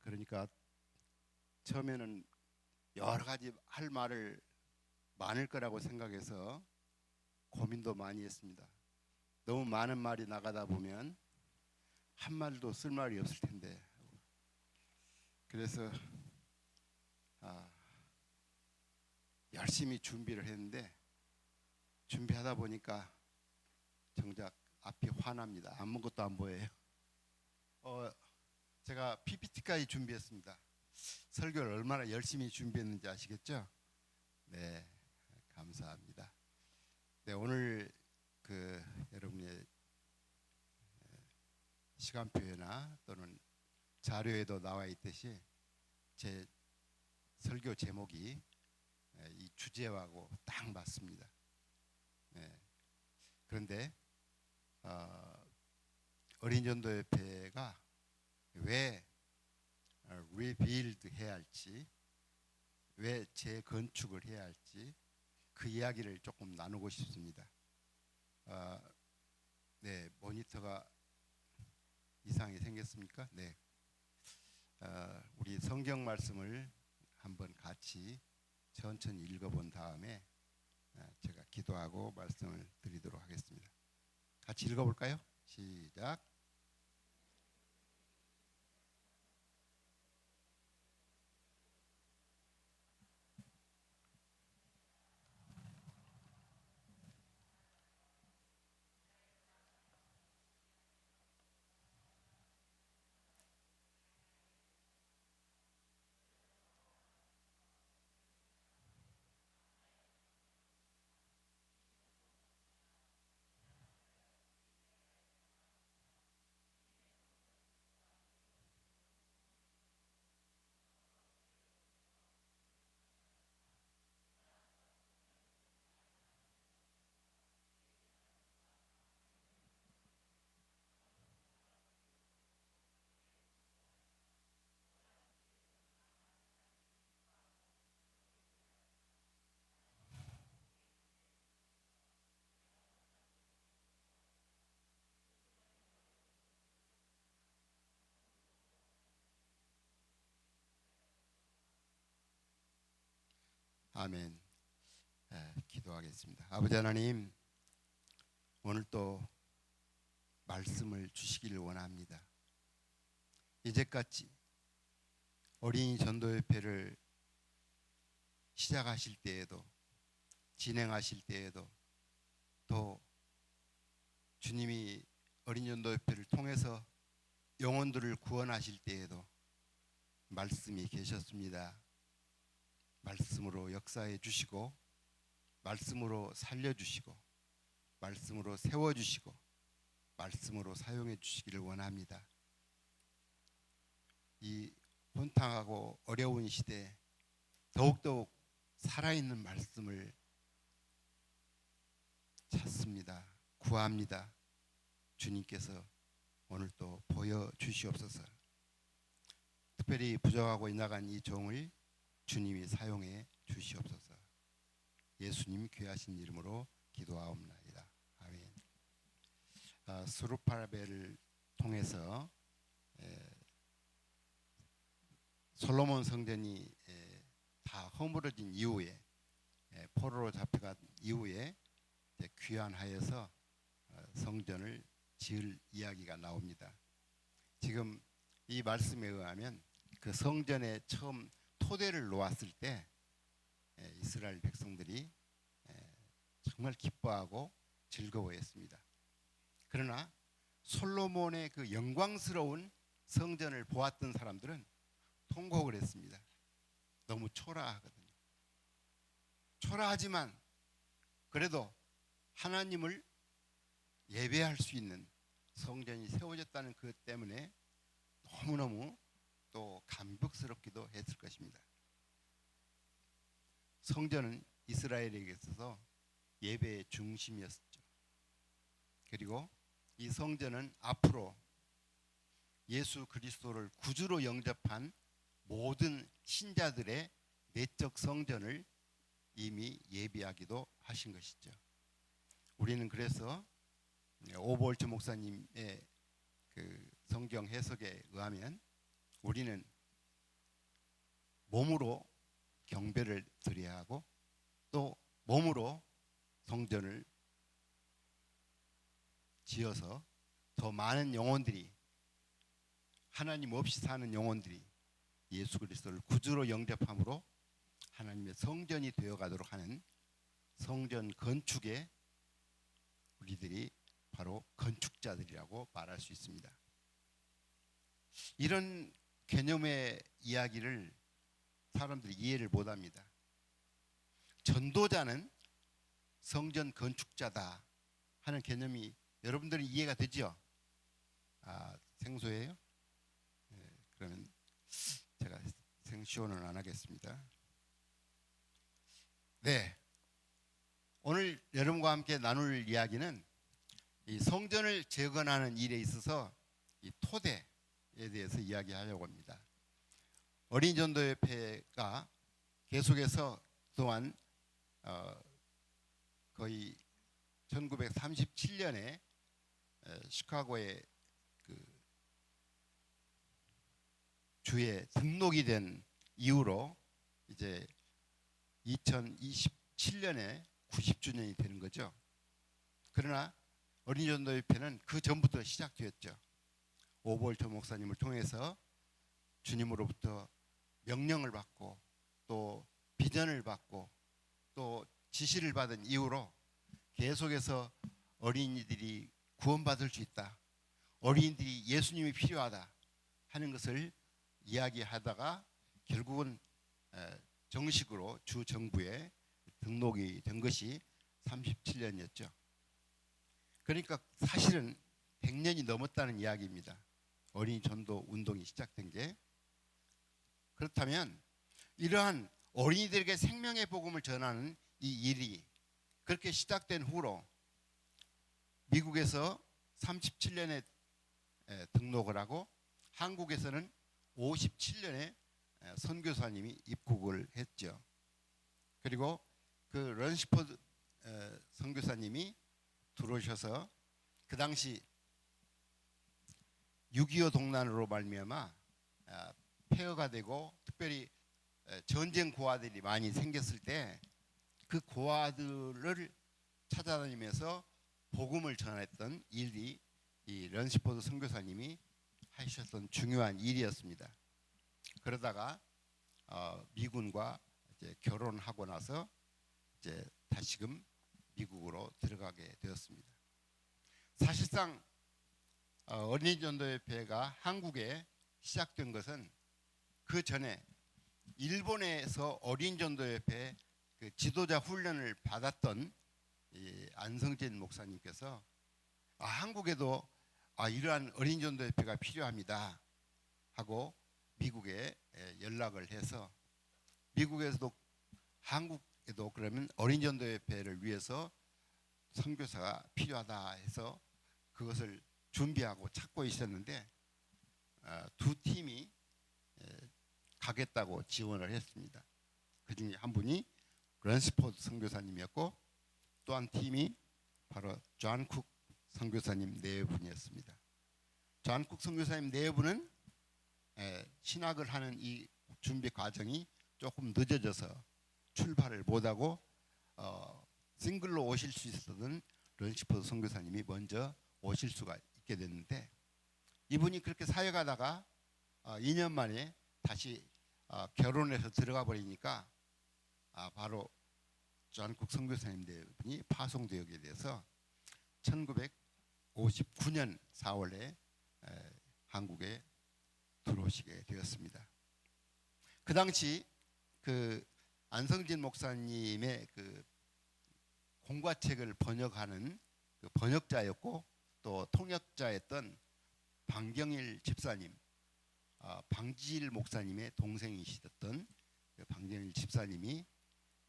그러니까 처음에는 여러 가지 할 말을 많을 거라고 생각해서 고민도 많이 했습니다. 너무 많은 말이 나가다 보면 한 말도 쓸 말이 없을 텐데. 그래서 열심히 준비를 했는데 준비하다 보니까 정작 앞이 환합니다. 아무것도 안 보여요. 제가 PPT까지 준비했습니다. 설교를 얼마나 열심히 준비했는지 아시겠죠? 네, 감사합니다. 네, 오늘 여러분의 시간표나 또는 자료에도 나와 있듯이 제 설교 제목이 이 주제하고 딱 맞습니다. 네. 그런데 어린이전도협회가 왜 리빌드 해야 할지, 왜 재건축을 해야 할지 그 이야기를 조금 나누고 싶습니다. 네, 모니터가 이상이 생겼습니까? 네. 우리 성경 말씀을 한번 같이 천천히 읽어본 다음에 제가 기도하고 말씀을 드리도록 하겠습니다. 같이 읽어볼까요? 시작. 아멘. 기도하겠습니다. 아버지 하나님, 오늘 또 말씀을 주시기를 원합니다. 이제까지 어린이 전도협회를 시작하실 때에도 진행하실 때에도 또 주님이 어린이 전도협회를 통해서 영혼들을 구원하실 때에도 말씀이 계셨습니다. 말씀으로 역사해 주시고 말씀으로 살려주시고 말씀으로 세워주시고 말씀으로 사용해 주시기를 원합니다. 이 혼탕하고 어려운 시대에 더욱더욱 살아있는 말씀을 찾습니다. 구합니다. 주님께서 오늘 또 보여주시옵소서. 특별히 부족하고 나간 이 종을 주님이 사용해 주시옵소서. 예수님 귀하신 이름으로 기도하옵나이다. 아멘. 스룹바벨을 통해서 솔로몬 성전이 다 허물어진 이후에 포로로 잡혀간 이후에 귀환하여서 성전을 지을 이야기가 나옵니다. 지금 이 말씀에 의하면 그 성전에 처음 토대를 놓았을 때 이스라엘 백성들이 정말 기뻐하고 즐거워했습니다. 그러나 솔로몬의 그 영광스러운 성전을 보았던 사람들은 통곡을 했습니다. 너무 초라하거든요. 초라하지만 그래도 하나님을 예배할 수 있는 성전이 세워졌다는 그 때문에 너무너무 또 감격스럽기도 했을 것입니다. 성전은 이스라엘에게 있어서 예배의 중심이었죠. 그리고 이 성전은 앞으로 예수 그리스도를 구주로 영접한 모든 신자들의 내적 성전을 이미 예비하기도 하신 것이죠. 우리는 그래서 오버홀츠 목사님의 그 성경 해석에 의하면 우리는 몸으로 경배를 드려야 하고 또 몸으로 성전을 지어서 더 많은 영혼들이, 하나님 없이 사는 영혼들이 예수 그리스도를 구주로 영접함으로 하나님의 성전이 되어가도록 하는 성전 건축에 우리들이 바로 건축자들이라고 말할 수 있습니다. 이런 개념의 이야기를 사람들이 이해를 못합니다. 전도자는 성전 건축자다 하는 개념이 여러분들이 이해가 되죠? 생소해요? 네, 그러면 제가 생시호는 안 하겠습니다. 네, 오늘 여러분과 함께 나눌 이야기는 이 성전을 재건하는 일에 있어서 이 토대에 대해서 이야기하려고 합니다. 어린이전도협회가 계속해서 또한 거의 1937년에 시카고의 그 주에 등록이 된 이후로 이제 2027년에 90주년이 되는 거죠. 그러나 어린이전도협회는 그 전부터 시작되었죠. 오볼트 목사님을 통해서 주님으로부터 명령을 받고 또 비전을 받고 또 지시를 받은 이후로 계속해서 어린이들이 구원받을 수 있다, 어린이들이 예수님이 필요하다 하는 것을 이야기하다가 결국은 정식으로 주 정부에 등록이 된 것이 37년이었죠. 그러니까 사실은 100년이 넘었다는 이야기입니다. 어린이 전도 운동이 시작된 게. 그렇다면 이러한 어린이들에게 생명의 복음을 전하는 이 일이 그렇게 시작된 후로 미국에서 37년에 등록을 하고 한국에서는 57년에 선교사님이 입국을 했죠. 그리고 그 런시포드 선교사님이 들어오셔서 그 당시 6.25 동란으로 말미암아 폐허가 되고 특별히 전쟁 고아들이 많이 생겼을 때 그 고아들을 찾아다니면서 복음을 전했던 일이 이 런시포드 선교사님이 하셨던 중요한 일이었습니다. 그러다가 미군과 이제 결혼하고 나서 이제 다시금 미국으로 들어가게 되었습니다. 사실상 어린이전도협회가 한국에 시작된 것은 그 전에 일본에서 어린이전도협회 그 지도자 훈련을 받았던 이 안성진 목사님께서 한국에도 이러한 어린이전도협회가 필요합니다 하고 미국에 연락을 해서 미국에서도 한국에도 그러면 어린이전도협회를 위해서 선교사가 필요하다 해서 그것을 준비하고 찾고 있었는데 두 팀이 가겠다고 지원을 했습니다. 그 중에 한 분이 런시포드 선교사님이었고 또 한 팀이 바로 존 쿡 선교사님 네 분이었습니다. 존 쿡 선교사님 네 분은 신학을 하는 이 준비 과정이 조금 늦어져서 출발을 못하고 싱글로 오실 수 있었던 런시포드 선교사님이 먼저 오실 수가 있게 됐는데 이분이 그렇게 사역하다가 2년 만에 다시 결혼해서 들어가 버리니까 바로 존국 선교사님 네 분이 파송되게 돼서 1959년 4월에 한국에 들어오시게 되었습니다. 그 당시 그 안성진 목사님의 그 공과책을 번역하는 그 번역자였고 또 통역자였던 방경일 집사님, 방지일 목사님의 동생이시던 그 방경일 집사님이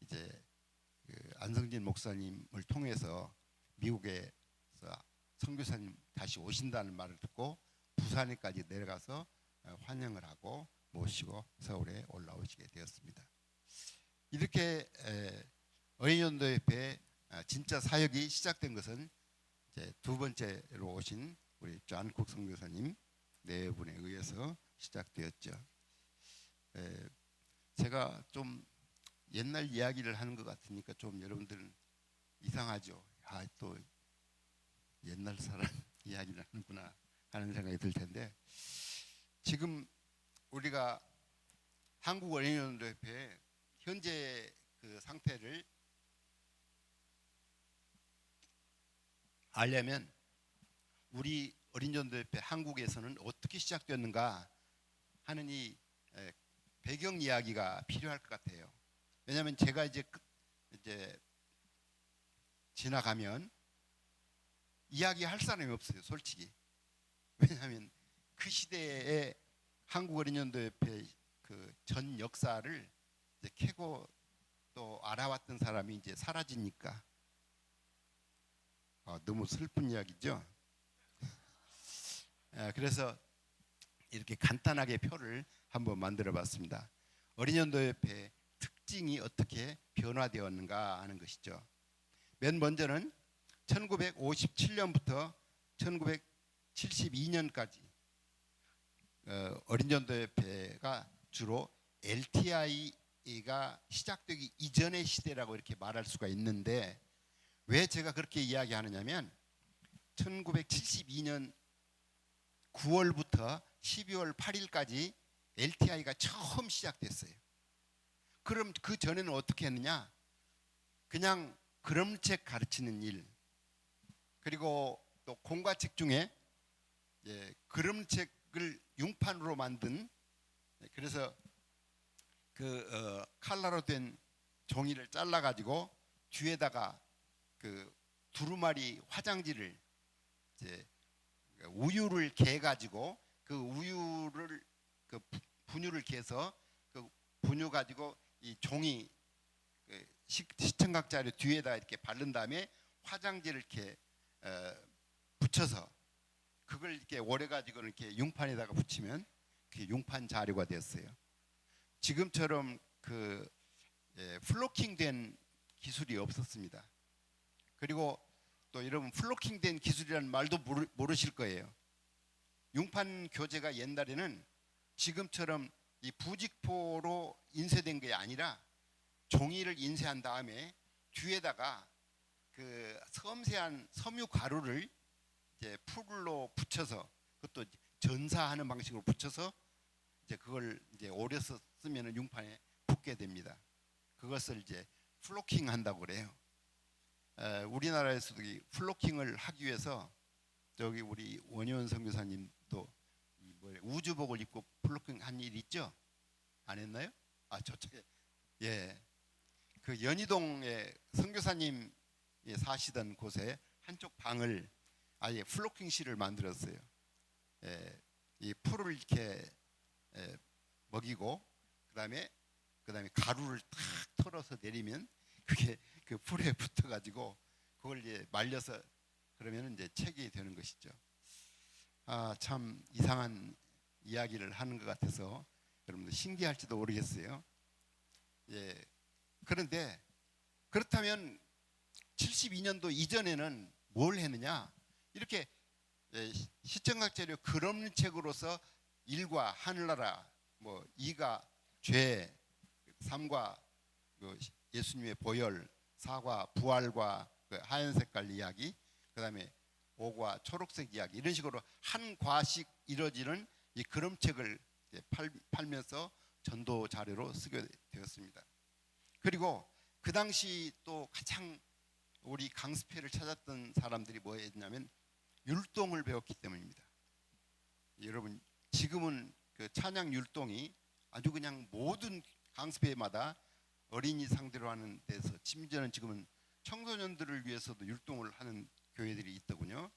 이제 그 안성진 목사님을 통해서 미국에서 선교사님 다시 오신다는 말을 듣고 부산에까지 내려가서 환영을 하고 모시고 서울에 올라오시게 되었습니다. 이렇게 어린이전도협회 진짜 사역이 시작된 것은 이제 두 번째로 오신 우리 존국 선교사님 네 분에 의해서 시작되었죠. 제가 좀 옛날 이야기를 하는 것 같으니까 좀 여러분들은 이상하죠. 아, 또 옛날 사람 이야기를 하는구나 하는 생각이 들 텐데, 지금 우리가 한국 어린이연구협회 현재 그 상태를 알려면 우리 어린이연구협회 한국에서는 어떻게 시작되었는가 하는 이 배경 이야기가 필요할 것 같아요. 왜냐하면 제가 이제 지나가면 이야기할 사람이 없어요, 솔직히. 왜냐하면 그 시대에 한국 어린이연구협회 그 전 역사를 이제 캐고 또 알아왔던 사람이 이제 사라지니까 너무 슬픈 이야기죠. 그래서 이렇게 간단하게 표를 한번 만들어봤습니다. 어린이연구협회 특징이 어떻게 변화되었는가 하는 것이죠. 맨 먼저는 1957년부터 1972년까지 어린이연구협회가 주로 LTI가 시작되기 이전의 시대라고 이렇게 말할 수가 있는데, 왜 제가 그렇게 이야기하느냐면 1972년 9월부터 12월 8일까지 LTI가 처음 시작됐어요. 그럼 그 전에는 어떻게 했느냐? 그냥 그림책 가르치는 일, 그리고 또 공과책 중에 그림책을 융판으로 만든, 그래서 그 칼라로 된 종이를 잘라 가지고 뒤에다가 그 두루마리 화장지를 이제 우유를 개 가지고 그 우유를 그 분유를 개서 그 분유 가지고 이 종이 그 시청각자료 뒤에다 이렇게 바른 다음에 화장지를 이렇게 붙여서 그걸 이렇게 오래 가지고 이렇게 융판에다가 붙이면 그게 융판 자료가 되었어요. 지금처럼 그 플로킹된 기술이 없었습니다. 그리고 또 여러분 플로킹된 기술이라는 말도 모르실 거예요. 융판 교재가 옛날에는 지금처럼 이 부직포로 인쇄된 게 아니라 종이를 인쇄한 다음에 뒤에다가 그 섬세한 섬유 가루를 이제 풀로 붙여서, 그것도 전사하는 방식으로 붙여서 이제 그걸 이제 오래 쓰면 융판에 붙게 됩니다. 그것을 이제 플로킹 한다고 그래요. 우리나라에서도 이 플로킹을 하기 위해서 저기 우리 원효원 선교사님도 우주복을 입고 플로킹 한 일 있죠? 안 했나요? 저쪽에 그 연희동에 선교사님 사시던 곳에 한쪽 방을 아예 플로킹실을 만들었어요. 이 풀을 이렇게 먹이고 그다음에 가루를 탁 털어서 내리면 그게 그 풀에 붙어가지고 그걸 이제 말려서 그러면 이제 책이 되는 것이죠. 참 이상한 이야기를 하는 것 같아서 여러분들 신기할지도 모르겠어요. 그런데 그렇다면 72년도 이전에는 뭘 했느냐? 이렇게 시청각 자료 그림책으로서 1과 하늘나라, 2가 죄, 3과 예수님의 보혈, 4과 부활과 그 하얀 색깔 이야기, 그 다음에 5과 초록색 이야기, 이런 식으로 한 과씩 이루어지는 이 그림책을 팔면서 전도 자료로 쓰게 되었습니다. 그리고 그 당시 또 가장 우리 강습회를 찾았던 사람들이 뭐였냐면 율동을 배웠기 때문입니다. 여러분 지금은 그 찬양 율동이 아주 그냥 모든 강습회마다 어린이 상대로 하는 데서, 심지어는 지금은 청소년들을 위해서도 율동을 하는 교회들이 있더군요.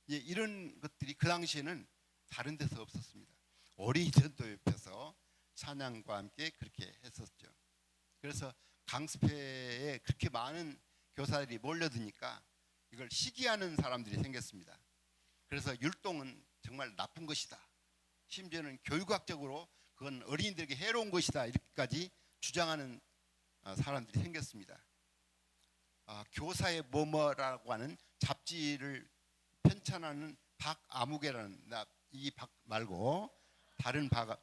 이런 것들이 그 당시에는 다른 데서 없었습니다. 어린이전도협회에서 찬양과 함께 그렇게 했었죠. 그래서 강습회에 그렇게 많은 교사들이 몰려드니까 이걸 시기하는 사람들이 생겼습니다. 그래서 율동은 정말 나쁜 것이다, 심지어는 교육학적으로 그건 어린이들에게 해로운 것이다, 이렇게까지 주장하는 사람들이 생겼습니다. 교사의 뭐뭐라고 하는 잡지를 편찬하는 박아무개라는, 이 박 말고 다른 박,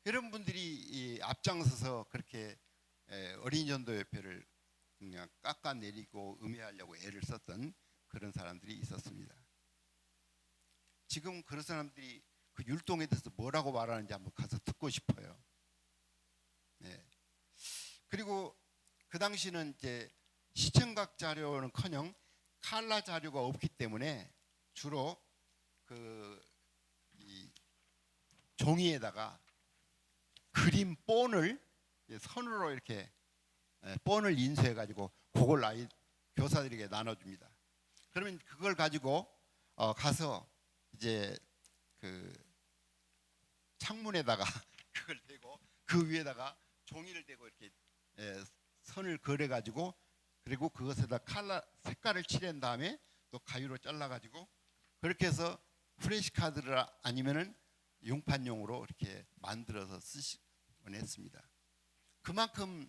이런 분들이 앞 앞장서서 그렇게 어린이전도협회를 그냥 깎아내리고 음해하려고 애를 썼던 그런 사람들이 있었습니다. 지금 그런 사람들이 그 율동에 대해서 뭐라고 말하는지 한번 가서 듣고 싶어요. 네. 그리고 그 당시는 이제 시청각 자료는커녕 칼라 자료가 없기 때문에 주로 이 종이에다가 그림 본을 선으로 이렇게 본을 인쇄해 가지고 그걸 교사들에게 나눠줍니다. 그러면 그걸 가지고 가서 이제 그 창문에다가 그걸 대고 그 위에다가 종이를 대고 이렇게 선을 그려 가지고 그리고 그것에다 색깔을 칠한 다음에 또 가위로 잘라 가지고 그렇게 해서 프레시 카드를 아니면은 용판용으로 이렇게 만들어서 쓰시곤 했습니다. 그만큼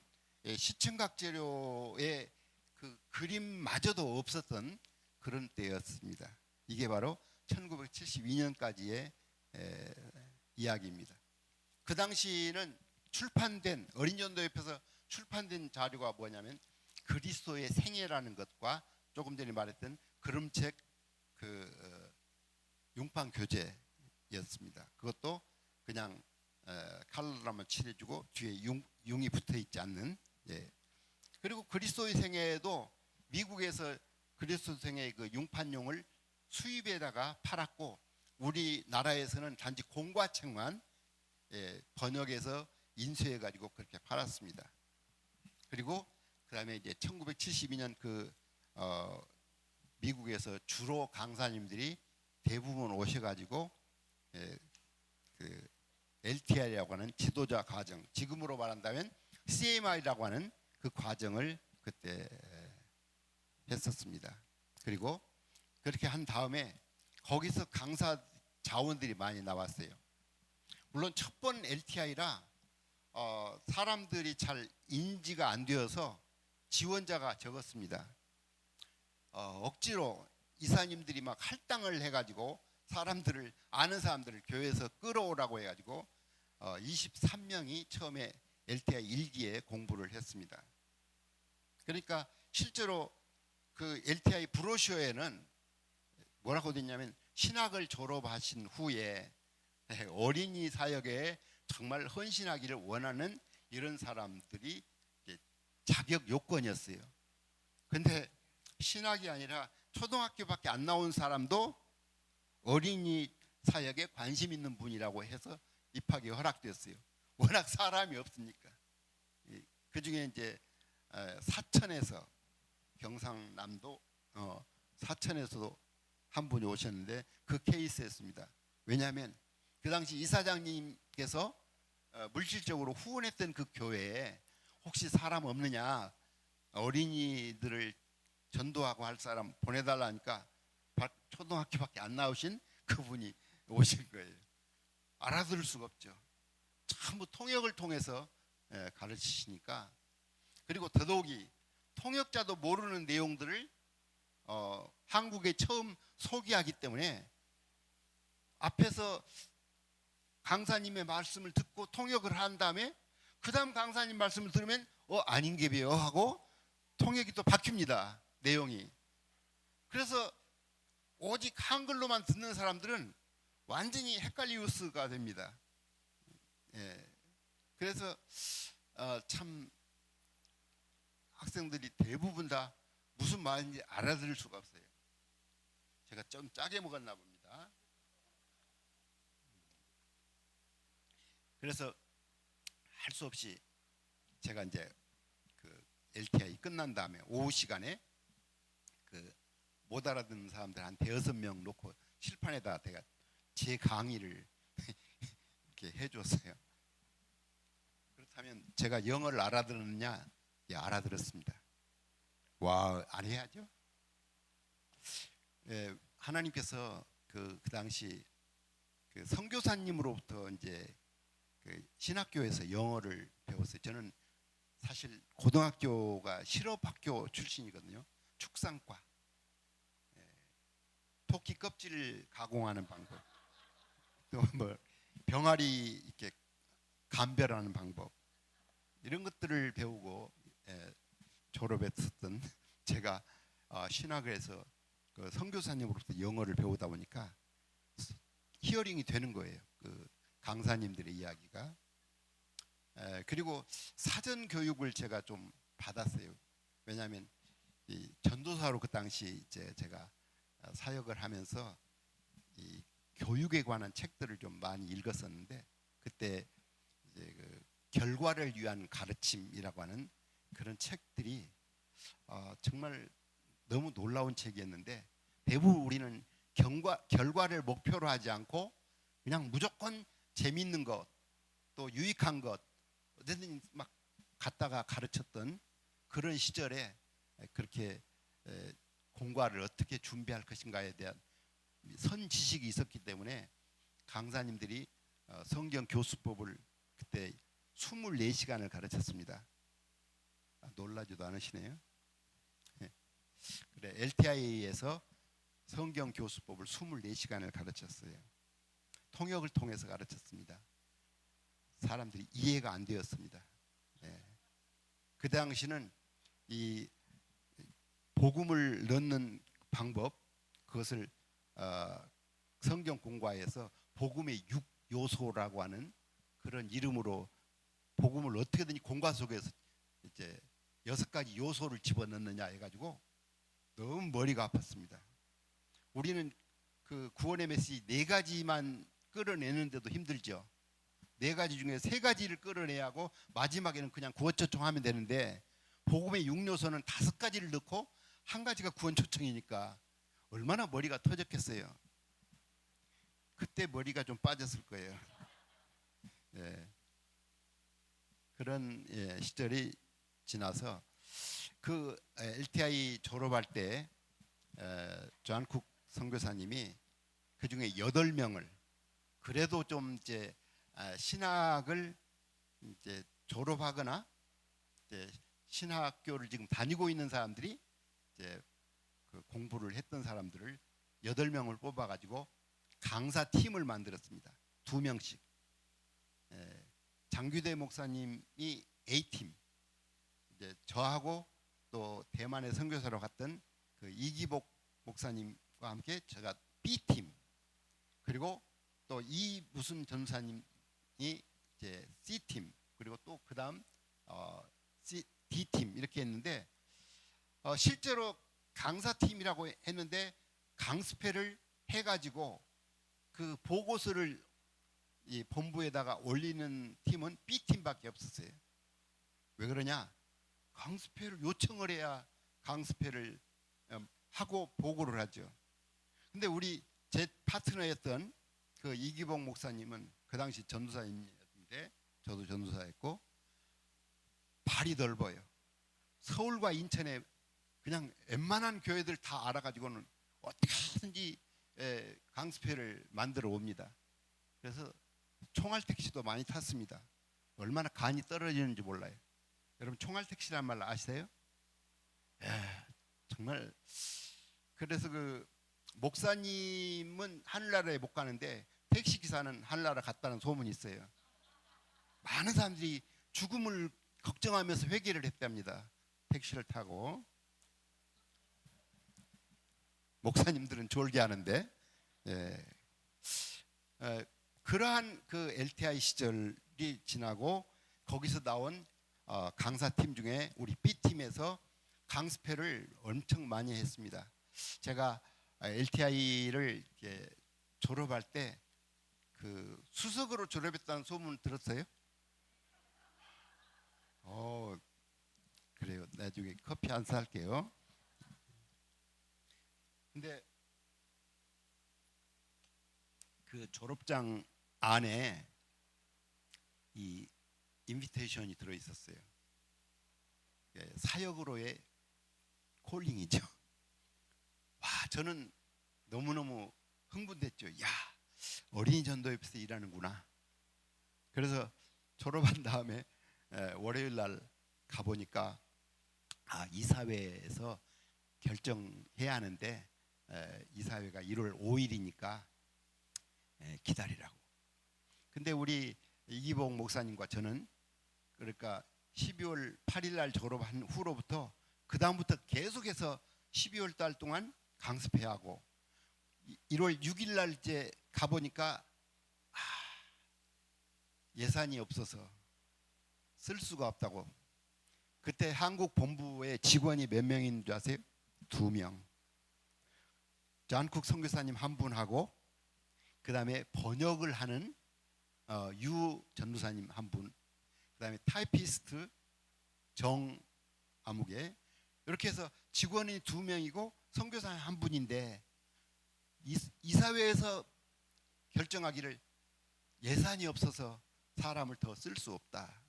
시청각 재료의 그 그림마저도 없었던 그런 때였습니다. 이게 바로 1972년까지의 이야기입니다. 그 당시는 출판된 어린이전도협회에서 출판된 자료가 뭐냐면 그리스도의 생애라는 것과 조금 전에 말했던 그림책 용판 교재였습니다. 그것도 그냥 칼라만 칠해주고 뒤에 융이 붙어 있지 않는. 그리고 그리스도의 생애도 미국에서 그리스도 생애 그 융판용을 수입에다가 팔았고 우리나라에서는 단지 공과책만 번역해서 인쇄해 가지고 그렇게 팔았습니다. 그리고 그다음에 이제 1972년 미국에서 주로 강사님들이 대부분 오셔가지고 그 LTI라고 하는 지도자 과정, 지금으로 말한다면 CMI라고 하는 그 과정을 그때 했었습니다. 그리고 그렇게 한 다음에 거기서 강사 자원들이 많이 나왔어요. 물론 첫 번 LTI라 사람들이 잘 인지가 안 되어서 지원자가 적었습니다. 억지로 이사님들이 막 할당을 해가지고 사람들을 아는 사람들을 교회에서 끌어오라고 해가지고 23명이 처음에 LTI 1기에 공부를 했습니다. 그러니까 실제로 그 LTI 브로셔에는 뭐라고 됐냐면 신학을 졸업하신 후에 어린이 사역에 정말 헌신하기를 원하는 이런 사람들이 자격 요건이었어요. 근데 신학이 아니라 초등학교밖에 안 나온 사람도 어린이 사역에 관심 있는 분이라고 해서 입학이 허락됐어요. 워낙 사람이 없으니까. 그 중에 이제 사천에서 경상남도 사천에서도 한 분이 오셨는데 그 케이스였습니다. 왜냐하면 그 당시 이사장님께서 물질적으로 후원했던 그 교회에 혹시 사람 없느냐 어린이들을 전도하고 할 사람 보내달라니까 초등학교밖에 안 나오신 그분이 오신 거예요. 알아들을 수가 없죠. 전부 통역을 통해서 가르치시니까. 그리고 더더욱이 통역자도 모르는 내용들을 한국에 처음 소개하기 때문에 앞에서 강사님의 말씀을 듣고 통역을 한 다음에 그 다음 강사님 말씀을 들으면 아닌 게 배요 하고 통역이 또 바뀝니다. 내용이. 그래서 오직 한글로만 듣는 사람들은 완전히 헷갈리우스가 됩니다. 그래서 참 학생들이 대부분 다 무슨 말인지 알아들을 수가 없어요. 제가 좀 짜게 먹었나 봅니다. 그래서 할 수 없이 제가 이제 그 LTI 끝난 다음에 오후 시간에 그 못 알아듣는 사람들 한 5명 놓고 칠판에다 제가 제 강의를 이렇게 해줬어요. 그렇다면 제가 영어를 알아들었느냐? 예, 알아들었습니다. 와, 안 해야죠. 예, 하나님께서 그 당시 그 선교사님으로부터 이제 그 신학교에서 영어를 배웠어요. 저는 사실 고등학교가 실업학교 출신이거든요. 축산과 토끼 껍질을 가공하는 방법, 또 뭐 병아리 이렇게 감별하는 방법, 이런 것들을 배우고 졸업했었던 제가 신학을 해서 그 선교사님으로부터 영어를 배우다 보니까 히어링이 되는 거예요. 그 강사님들의 이야기가. 그리고 사전 교육을 제가 좀 받았어요. 왜냐하면 이 전도사로 그 당시 이제 제가 사역을 하면서 이 교육에 관한 책들을 좀 많이 읽었었는데, 그때 이제 그 결과를 위한 가르침이라고 하는 그런 책들이 정말 너무 놀라운 책이었는데, 대부분 우리는 결과를 목표로 하지 않고 그냥 무조건 재밌는 것, 또 유익한 것 어쨌든 막 갖다가 가르쳤던 그런 시절에 그렇게 공과를 어떻게 준비할 것인가에 대한 선 지식이 있었기 때문에 강사님들이 성경 교수법을 그때 24시간을 가르쳤습니다. 놀라지도 않으시네요. 그래, LTI에서 성경 교수법을 24시간을 가르쳤어요. 통역을 통해서 가르쳤습니다. 사람들이 이해가 안 되었습니다. 그 당시는 이 복음을 넣는 방법, 그것을 성경 공과에서 복음의 6요소라고 하는 그런 이름으로 복음을 어떻게든지 공과 속에서 이제 6가지 요소를 집어넣느냐 해가지고 너무 머리가 아팠습니다. 우리는 그 구원의 메시지 4가지만 끌어내는데도 힘들죠. 4가지 중에 3가지를 끌어내야 하고 마지막에는 그냥 구원 초청하면 되는데, 복음의 6요소는 5가지를 넣고 1가지가 구원 초청이니까 얼마나 머리가 터졌겠어요. 그때 머리가 좀 빠졌을 거예요. 그런 시절이 지나서 그 LTI 졸업할 때 존 쿡 선교사님이 그 중에 8명을, 그래도 좀 이제 신학을 이제 졸업하거나 이제 신학교를 지금 다니고 있는 사람들이 이제 그 공부를 했던 사람들을 8명을 뽑아가지고 강사 팀을 만들었습니다. 2명씩. 장규대 목사님이 A팀, 이제 저하고 또 대만에 선교사로 갔던 그 이기복 목사님과 함께 제가 B팀, 그리고 또 이 무슨 전사님이 이제 C팀, 그리고 또 그다음 D팀 이렇게 했는데, 실제로 강사팀이라고 했는데 강습회를 해가지고 그 보고서를 이 본부에다가 올리는 팀은 B팀밖에 없었어요. 왜 그러냐? 강습회를 요청을 해야 강습회를 하고 보고를 하죠. 근데 우리 제 파트너였던 그 이기복 목사님은 그 당시 전도사님이었는데, 저도 전도사였고, 발이 넓어요. 서울과 인천에 그냥 웬만한 교회들 다 알아가지고는 어떻게 하든지 강습회를 만들어 옵니다. 그래서 총알 택시도 많이 탔습니다. 얼마나 간이 떨어지는지 몰라요. 여러분 총알 택시란 말 아시세요? 정말. 그래서 그 목사님은 하늘나라에 못 가는데 택시 기사는 하늘나라 갔다는 소문이 있어요. 많은 사람들이 죽음을 걱정하면서 회개를 했답니다. 택시를 타고. 목사님들은 졸기하는데. 그러한 그 LTI 시절이 지나고 거기서 나온 강사팀 중에 우리 B팀에서 강습회를 엄청 많이 했습니다. 제가 LTI를 졸업할 때 그 수석으로 졸업했다는 소문 들었어요? 그래요. 나중에 커피 한 잔 살게요. 근데 그 졸업장 안에 이 인비테이션이 들어 있었어요. 사역으로의 콜링이죠. 와, 저는 너무너무 흥분됐죠. 야, 어린이 전도협에서 일하는구나. 그래서 졸업한 다음에 월요일 날 가보니까 이사회에서 결정해야 하는데 이사회가 1월 5일이니까 기다리라고. 근데 우리 이기복 목사님과 저는 그러니까 12월 8일 날 졸업한 후로부터 그 다음부터 계속해서 12월 달 동안 강습해야 하고 1월 6일 날 이제 가보니까 예산이 없어서 쓸 수가 없다고. 그때 한국 본부에 직원이 몇 명인 줄 아세요? 2명. 잔쿡 선교사님 한 분하고 그 다음에 번역을 하는 유 전도사님 한 분, 그 다음에 타이피스트 정 아무개, 이렇게 해서 직원이 2명이고 선교사 한 분인데 이사회에서 결정하기를 예산이 없어서 사람을 더 쓸 수 없다.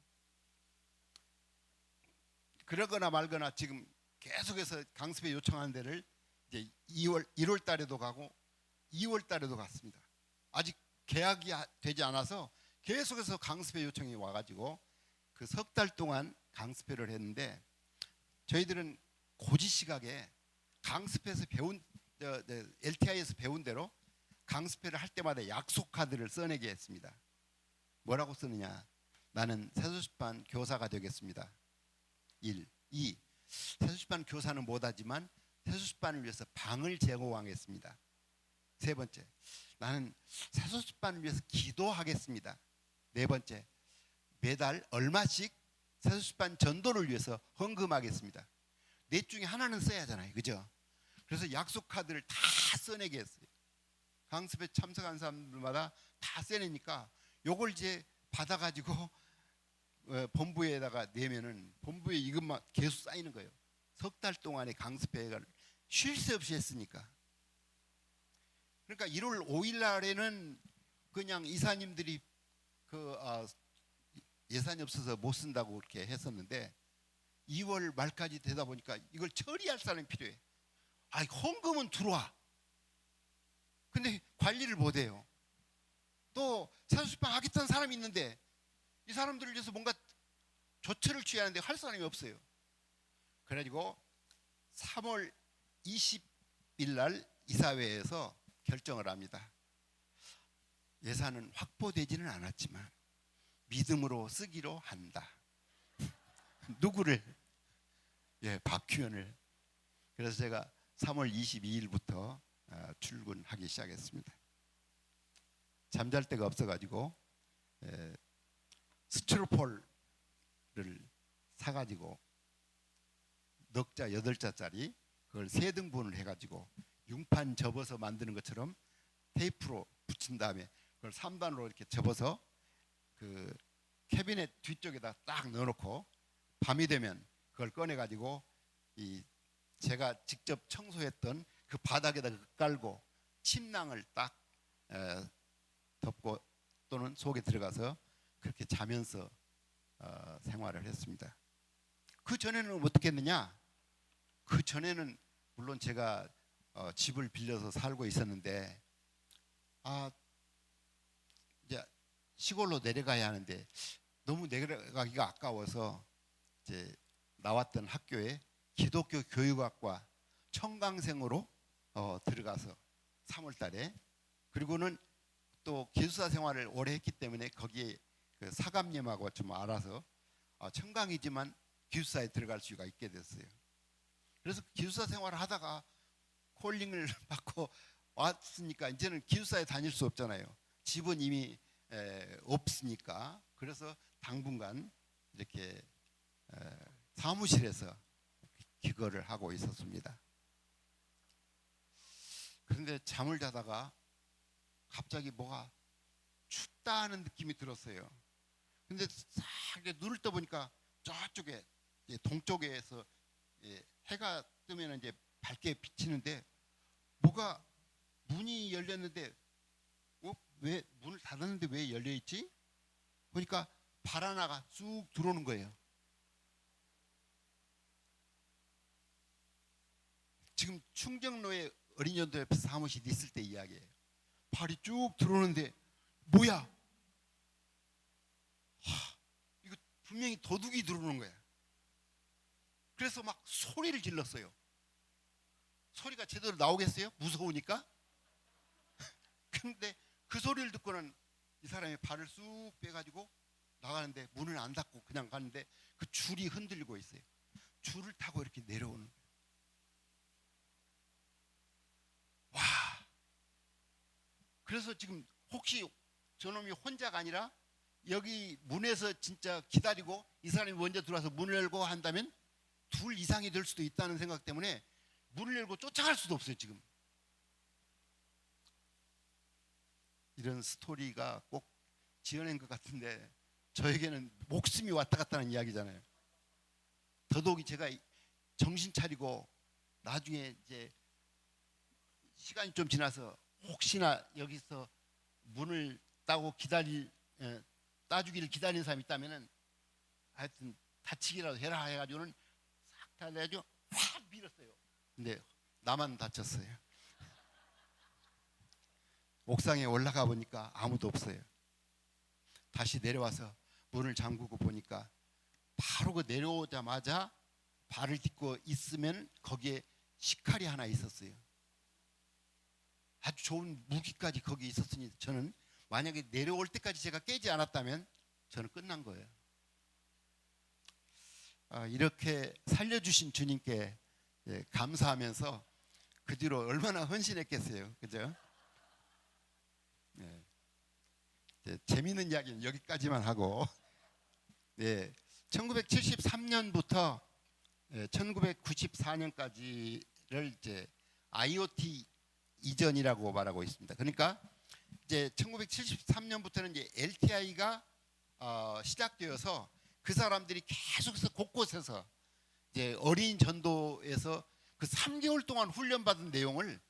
그러거나 말거나 지금 계속해서 강습에 요청하는 데를 이제 1월 달에도 가고 2월 달에도 갔습니다. 아직 계약이 되지 않아서 계속해서 강습회 요청이 와가지고 그 석 달 동안 강습회를 했는데, 저희들은 고지 시각에 강습회에서 배운 LTI에서 배운 대로 강습회를 할 때마다 약속 카드를 써내게 했습니다. 뭐라고 쓰느냐? 나는 세수시반 교사가 되겠습니다. 1. 2. 세수시반 교사는 못하지만 세수시반을 위해서 방을 제공하겠습니다. 3번째, 나는 세수시반을 위해서 기도하겠습니다. 4번째, 매달 얼마씩 세수시반 전도를 위해서 헌금하겠습니다. 넷 중에 하나는 써야 하잖아요, 그죠? 그래서 약속 카드를 다 써내게 했어요. 강습에 참석한 사람들마다 다 써내니까 요걸 이제 받아가지고 본부에다가 내면은 본부에 이것만 계속 쌓이는 거예요. 석 달 동안의 강습회를 쉴 새 없이 했으니까. 그러니까 1월 5일 날에는 그냥 이사님들이 예산이 없어서 못 쓴다고 그렇게 했었는데 2월 말까지 되다 보니까 이걸 처리할 사람이 필요해. 헌금은 들어와. 근데 관리를 못 해요. 또 세수시반 하겠다는 사람이 있는데 이 사람들을 위해서 뭔가 조처를 취하는데 할 사람이 없어요. 그래가지고 3월 20일 날 이사회에서 결정을 합니다. 예산은 확보되지는 않았지만 믿음으로 쓰기로 한다. 누구를? 박규현을. 그래서 제가 3월 22일부터 출근하기 시작했습니다. 잠잘 데가 없어가지고 스티로폴을 사가지고 넉자 8자짜리 그걸 3등분을 해가지고 융판 접어서 만드는 것처럼 테이프로 붙인 다음에 그걸 3단으로 이렇게 접어서 그 캐비넷 뒤쪽에다 딱 넣어놓고 밤이 되면 그걸 꺼내가지고 제가 직접 청소했던 그 바닥에다 깔고 침낭을 딱 덮고 또는 속에 들어가서 그렇게 자면서 생활을 했습니다. 그 전에는 어떻게 했느냐? 그 전에는 물론 제가 집을 빌려서 살고 있었는데 이제 시골로 내려가야 하는데 너무 내려가기가 아까워서 이제 나왔던 학교에 기독교 교육학과 청강생으로 들어가서 3월 달에, 그리고는 또 기숙사 생활을 오래 했기 때문에 거기에 그 사감님하고 좀 알아서 청강이지만 기숙사에 들어갈 수가 있게 됐어요. 그래서 기숙사 생활을 하다가 콜링을 받고 왔으니까 이제는 기숙사에 다닐 수 없잖아요. 집은 이미 없으니까. 그래서 당분간 이렇게 사무실에서 기거를 하고 있었습니다. 그런데 잠을 자다가 갑자기 뭐가 춥다 하는 느낌이 들었어요. 근데 싹 눈을 떠보니까 저쪽에 동쪽에서 해가 뜨면 이제 밝게 비치는데 뭐가 문이 열렸는데 왜 문을 닫았는데 왜 열려 있지? 보니까 발 하나가 쑥 들어오는 거예요. 지금 충정로에 어린이연도 옆에 사무실이 있을 때 이야기예요. 발이 쭉 들어오는데 뭐야? 이거 분명히 도둑이 들어오는 거야. 그래서 막 소리를 질렀어요. 소리가 제대로 나오겠어요? 무서우니까. 근데 그 소리를 듣고는 이 사람이 발을 쑥 빼가지고 나가는데 문을 안 닫고 그냥 가는데 그 줄이 흔들리고 있어요. 줄을 타고 이렇게 내려오는 거예요. 와. 그래서 지금 혹시 저놈이 혼자가 아니라 여기 문에서 진짜 기다리고 이 사람이 먼저 들어와서 문을 열고 한다면 둘 이상이 될 수도 있다는 생각 때문에 문을 열고 쫓아갈 수도 없어요. 지금 이런 스토리가 꼭 지어낸 것 같은데 저에게는 목숨이 왔다 갔다 하는 이야기잖아요. 더더욱이 제가 정신 차리고 나중에 이제 시간이 좀 지나서 혹시나 여기서 문을 따고 따주기를 기다리는 사람이 있다면은 하여튼 다치기라도 해라 해가지고는 싹 다 내가지고 확 밀었어요. 근데 나만 다쳤어요. 옥상에 올라가 보니까 아무도 없어요. 다시 내려와서 문을 잠그고 보니까 바로 그 내려오자마자 발을 딛고 있으면 거기에 식칼이 하나 있었어요. 아주 좋은 무기까지 거기 있었으니 저는 만약에 내려올 때까지 제가 깨지 않았다면 저는 끝난 거예요. 이렇게 살려주신 주님께 감사하면서 그 뒤로 얼마나 헌신했겠어요. 그죠? 네. 재미있는 이야기는 여기까지만 하고 1973년부터 1994년까지를 이제 IoT 이전이라고 말하고 있습니다. 그러니까 이제 1973년부터는 이제 LTI가 시작되어서 그 사람들이 계속해서 곳곳에서 이제 어린 전도에서 그 3개월 동안 훈련받은 내용을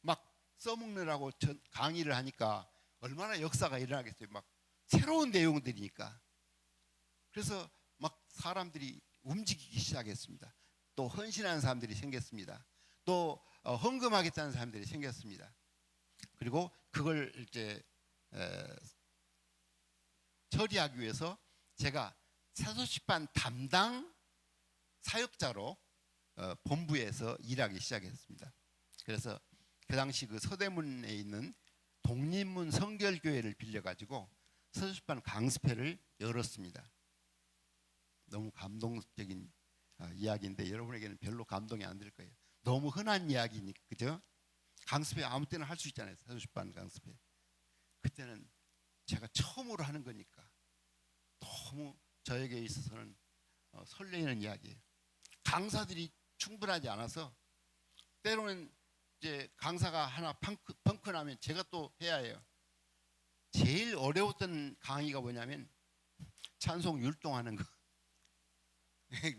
막 써먹느라고 강의를 하니까 얼마나 역사가 일어나겠어요. 막 새로운 내용들이니까. 그래서 막 사람들이 움직이기 시작했습니다. 또 헌신하는 사람들이 생겼습니다. 또 헌금하겠다는 사람들이 생겼습니다. 그리고 그걸 이제 처리하기 위해서 제가 사도시반 담당 사역자로 본부에서 일하기 시작했습니다. 그래서 그 당시 그 서대문에 있는 독립문 성결교회를 빌려가지고 사도시반 강습회를 열었습니다. 너무 감동적인 이야기인데 여러분에게는 별로 감동이 안 될 거예요. 너무 흔한 이야기니까, 그죠? 강습회 아무 때나 할 수 있잖아요. 사도시반 강습회. 그때는 제가 처음으로 하는 거니까 너무 저에게 있어서는 설레이는 이야기예요. 강사들이 충분하지 않아서 때로는 이제 강사가 하나 펑크 나면 제가 또 해야 해요. 제일 어려웠던 강의가 뭐냐면 찬송 율동하는 거.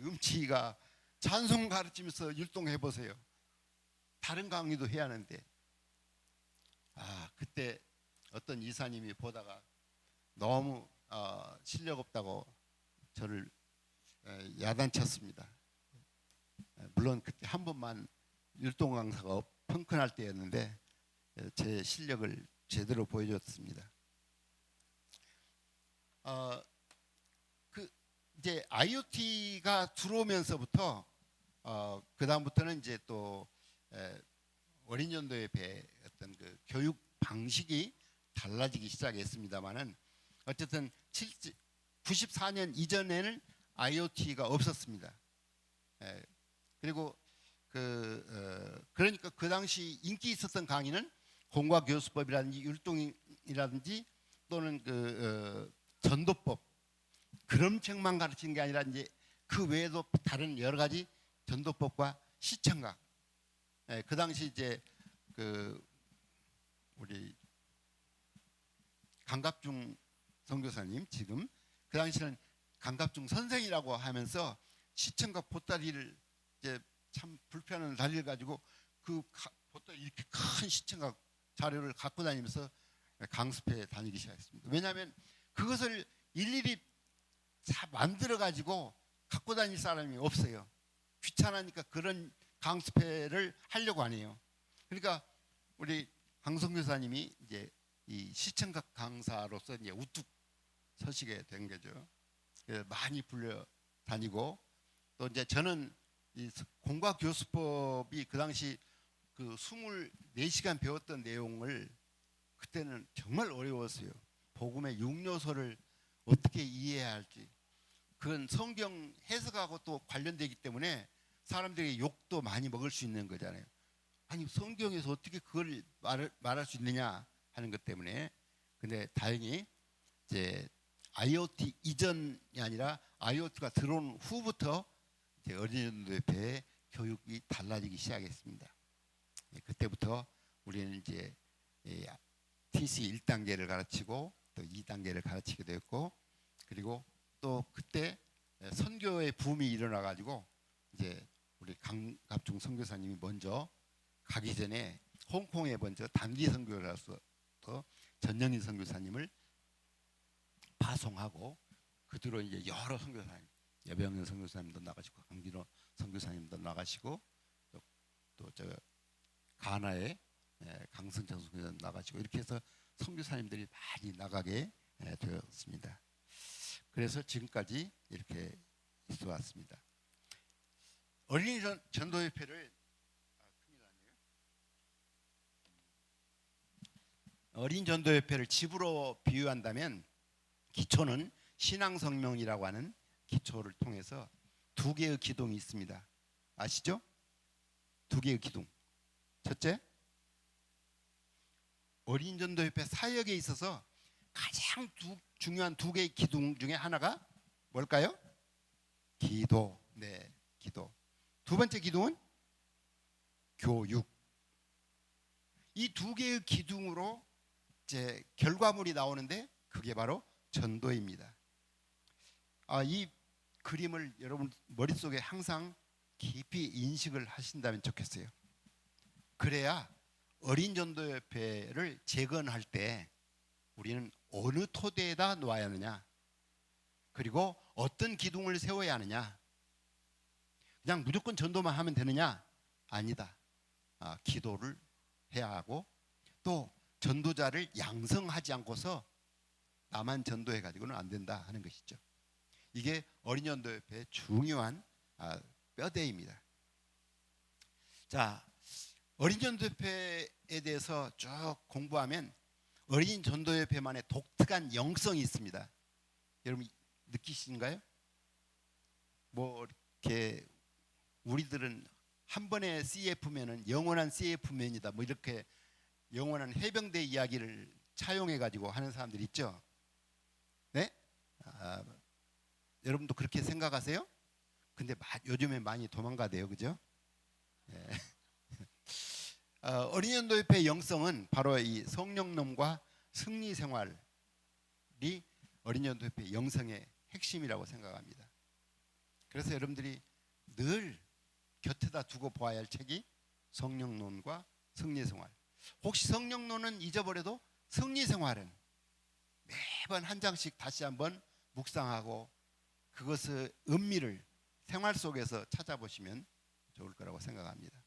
음치가 찬송 가르치면서 율동해 보세요. 다른 강의도 해야 하는데 그때 어떤 이사님이 보다가 너무 실력 없다고 저를 야단쳤습니다. 물론 그때 한 번만 율동 강사가 펑크날 때였는데 제 실력을 제대로 보여줬습니다. 이제 IoT가 들어오면서부터 그 다음부터는 이제 또 어린 연도에 어떤 그 교육 방식이 달라지기 시작했습니다만은 어쨌든 94년 이전에는 IoT가 없었습니다. 그리고 그러니까 그 당시 인기 있었던 강의는 공과교수법이라든지 율동이라든지 또는 전도법 그런 책만 가르치는 게 아니라 이제 그 외에도 다른 여러 가지 전도법과 시청각. 그 당시 이제 우리 강갑중 선교사님 지금 그 당시는 강갑중 선생이라고 하면서 시청각 보따리를 이제 참 불편한 다리를 가지고 그 보따리 이렇게 큰 시청각 자료를 갖고 다니면서 강습회에 다니기 시작했습니다. 왜냐하면 그것을 일일이 다 만들어 가지고 갖고 다닐 사람이 없어요. 귀찮으니까 그런 강습회를 하려고 안 해요. 그러니까 우리 강성교사님이 이제 이 시청각 강사로서 이제 우뚝 서시게 된 거죠. 많이 불려 다니고 또 이제 저는 이 공과교수법이 그 당시 그 24시간 배웠던 내용을 그때는 정말 어려웠어요. 복음의 6요소를 어떻게 이해해야 할지, 그건 성경 해석하고 또 관련되기 때문에 사람들이 욕도 많이 먹을 수 있는 거잖아요. 아니 성경에서 어떻게 그걸 말할 수 있느냐 하는 것 때문에. 근데 다행히 이제 IoT 이전이 아니라 IoT가 들어온 후부터 이제 어린이연도협회 교육이 달라지기 시작했습니다. 그때부터 우리는 이제 TC 1단계를 가르치고 또 2단계를 가르치게 되었고, 그리고 또 그때 선교의 붐이 일어나 가지고 이제 우리 강갑중 선교사님이 먼저 가기 전에 홍콩에 먼저 단기 선교라서 전영인 선교사님을 파송하고, 그 뒤로 이제 여러 선교사님, 여병현 선교사님도 나가시고 강진호 선교사님도 나가시고 또 저 가나의 강승창 선교사님 나가시고, 이렇게 해서 선교사님들이 많이 나가게 되었습니다. 그래서 지금까지 이렇게 있어 왔습니다. 어린이 전도협회를 어린이 전도협회를 집으로 비유한다면 기초는 신앙성명이라고 하는 기초를 통해서 두 개의 기둥이 있습니다. 아시죠? 두 개의 기둥. 첫째, 어린이 전도협회 사역에 있어서 가장 중요한 두 개의 기둥 중에 하나가 뭘까요? 기도. 네, 기도. 두 번째 기둥은 교육. 이 두 개의 기둥으로 이제 결과물이 나오는데 그게 바로 전도입니다. 이 그림을 여러분 머릿속에 항상 깊이 인식을 하신다면 좋겠어요. 그래야 어린 전도협회를 재건할 때 우리는 어느 토대에다 놓아야 하느냐, 그리고 어떤 기둥을 세워야 하느냐, 그냥 무조건 전도만 하면 되느냐? 아니다. 기도를 해야 하고, 또 전도자를 양성하지 않고서 나만 전도해 가지고는 안 된다 하는 것이죠. 이게 어린 전도협회의 중요한 뼈대입니다. 자, 어린 전도협회에 대해서 쭉 공부하면 어린 전도협회만의 독특한 영성이 있습니다. 여러분 느끼신가요? 뭐 이렇게 우리들은 한 번의 CF면은 영원한 CF면이다, 뭐 이렇게 영원한 해병대 이야기를 차용해 가지고 하는 사람들 있죠. 네? 여러분도 그렇게 생각하세요? 근데 요즘에 많이 도망가대요, 그죠? 네. 어린이연도협회 영성은 바로 이 성령놈과 승리생활이 어린이연도협회 영성의 핵심이라고 생각합니다. 그래서 여러분들이 늘 곁에다 두고 보아야 할 책이 성령론과 승리생활. 혹시 성령론은 잊어버려도 승리생활은 매번 한 장씩 다시 한번 묵상하고 그것의 은미를 생활 속에서 찾아보시면 좋을 거라고 생각합니다.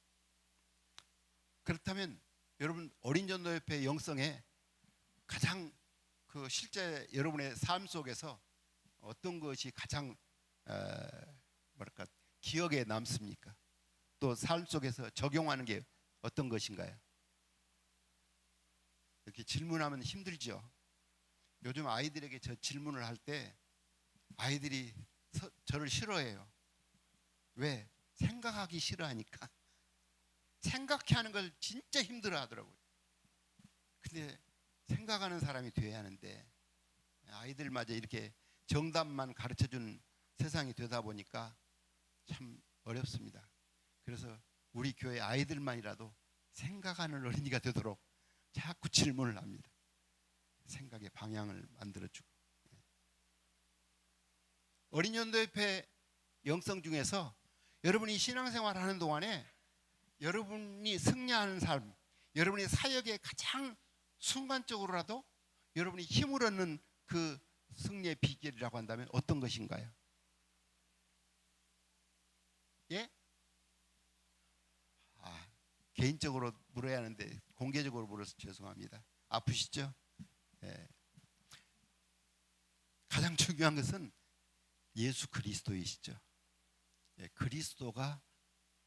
그렇다면 여러분 어린전도협회 영성에 가장 그 실제 여러분의 삶 속에서 어떤 것이 가장 뭐랄까 기억에 남습니까? 또 삶 속에서 적용하는 게 어떤 것인가요? 이렇게 질문하면 힘들죠. 요즘 아이들에게 저 질문을 할 때 아이들이 저를 싫어해요. 왜? 생각하기 싫어하니까. 생각해 하는 걸 진짜 힘들어 하더라고요. 근데 생각하는 사람이 돼야 하는데 아이들마저 이렇게 정답만 가르쳐주는 세상이 되다 보니까 참 어렵습니다. 그래서 우리 교회 아이들만이라도 생각하는 어린이가 되도록 자꾸 질문을 합니다. 생각의 방향을 만들어주고. 어린이연도협회 영성 중에서 여러분이 신앙생활 하는 동안에 여러분이 승리하는 삶, 여러분의 사역에 가장 순간적으로라도 여러분이 힘을 얻는 그 승리의 비결이라고 한다면 어떤 것인가요? 예? 개인적으로 물어야 하는데 공개적으로 물어서 죄송합니다. 아프시죠? 예. 가장 중요한 것은 예수 그리스도이시죠. 예, 그리스도가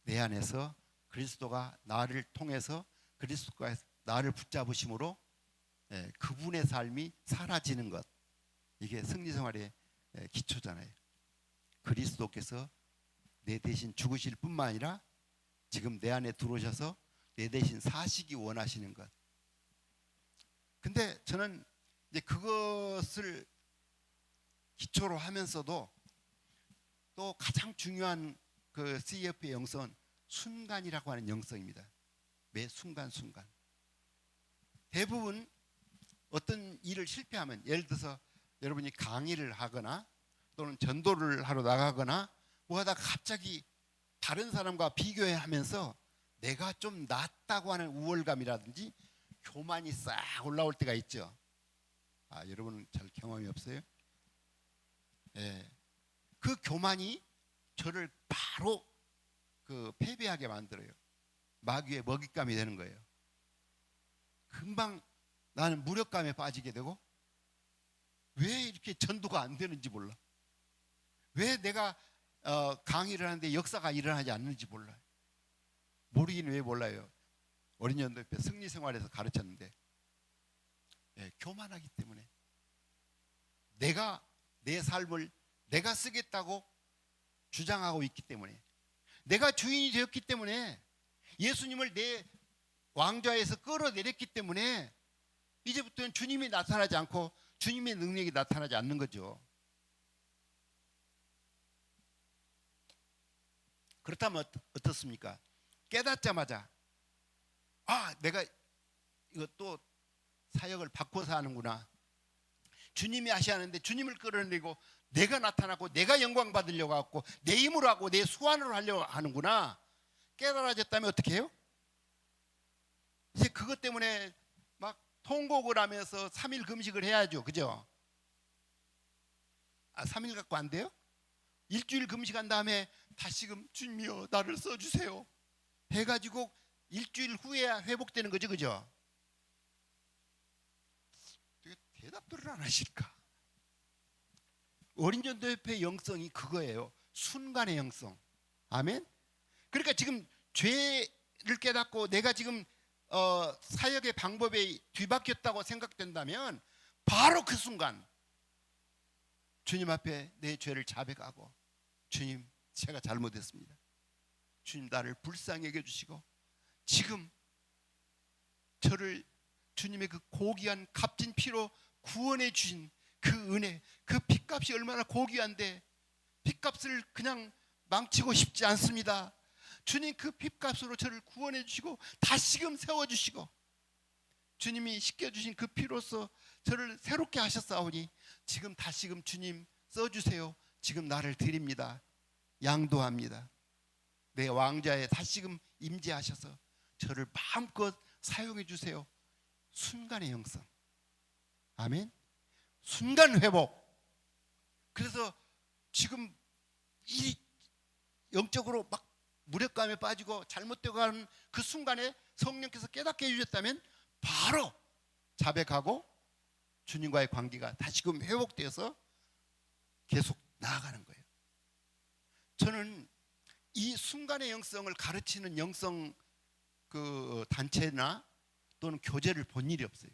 내 안에서, 그리스도가 나를 통해서, 그리스도가 나를 붙잡으심으로 그분의 삶이 사라지는 것. 이게 승리 생활의 기초잖아요. 그리스도께서 내 대신 죽으실 뿐만 아니라 지금 내 안에 들어오셔서 내 대신 사시기 원하시는 것. 근데 저는 이제 그것을 기초로 하면서도 또 가장 중요한 그 CF의 영성은 순간이라고 하는 영성입니다. 매 순간순간. 대부분 어떤 일을 실패하면, 예를 들어서 여러분이 강의를 하거나 또는 전도를 하러 나가거나 뭐 하다가 갑자기 다른 사람과 비교하면서 내가 좀 낫다고 하는 우월감이라든지 교만이 싹 올라올 때가 있죠. 여러분은 잘 경험이 없어요? 예. 그 교만이 저를 바로 그 패배하게 만들어요. 마귀의 먹잇감이 되는 거예요. 금방 나는 무력감에 빠지게 되고, 왜 이렇게 전도가 안 되는지 몰라. 왜 내가 강의를 하는데 역사가 일어나지 않는지 몰라요. 모르긴 왜 몰라요. 어린이연도협회 승리생활에서 가르쳤는데, 교만하기 때문에 내가 내 삶을 내가 쓰겠다고 주장하고 있기 때문에, 내가 주인이 되었기 때문에, 예수님을 내 왕좌에서 끌어내렸기 때문에 이제부터는 주님이 나타나지 않고 주님의 능력이 나타나지 않는 거죠. 그렇다면 어떻습니까? 깨닫자마자 내가 이것도 사역을 바꿔서 하는구나. 주님이 하시는데 주님을 끌어내리고 내가 나타나고 내가 영광 받으려고 하고 내 힘으로 하고 내 수완으로 하려고 하는구나. 깨달아졌다면 어떻게 해요? 이제 그것 때문에 막 통곡을 하면서 3일 금식을 해야죠. 그죠? 3일 갖고 안 돼요? 일주일 금식한 다음에 다시금 주님이여 나를 써주세요 해가지고 일주일 후에야 회복되는 거죠. 그죠? 대답들을 안 하실까? 어린전도협회 영성이 그거예요. 순간의 영성. 아멘? 그러니까 지금 죄를 깨닫고 내가 지금 사역의 방법에 뒤바뀌었다고 생각된다면 바로 그 순간 주님 앞에 내 죄를 자백하고, 주님 제가 잘못했습니다. 주님 나를 불쌍히 여겨주시고 지금 저를 주님의 그 고귀한 값진 피로 구원해 주신 그 은혜, 그 핏값이 얼마나 고귀한데 핏값을 그냥 망치고 싶지 않습니다. 주님 그 핏값으로 저를 구원해 주시고 다시금 세워주시고 주님이 씻겨주신 그 피로써 저를 새롭게 하셨사오니 지금 다시금 주님 써주세요. 지금 나를 드립니다. 양도합니다. 내 왕좌에 다시금 임재하셔서 저를 마음껏 사용해 주세요. 순간의 영성. 아멘. 순간 회복. 그래서 지금 이 영적으로 막 무력감에 빠지고 잘못되고 가는 그 순간에 성령께서 깨닫게 해주셨다면 바로 자백하고 주님과의 관계가 다시금 회복되어서 계속 나아가는 거예요. 저는 이 순간의 영성을 가르치는 영성 그 단체나 또는 교재를 본 일이 없어요.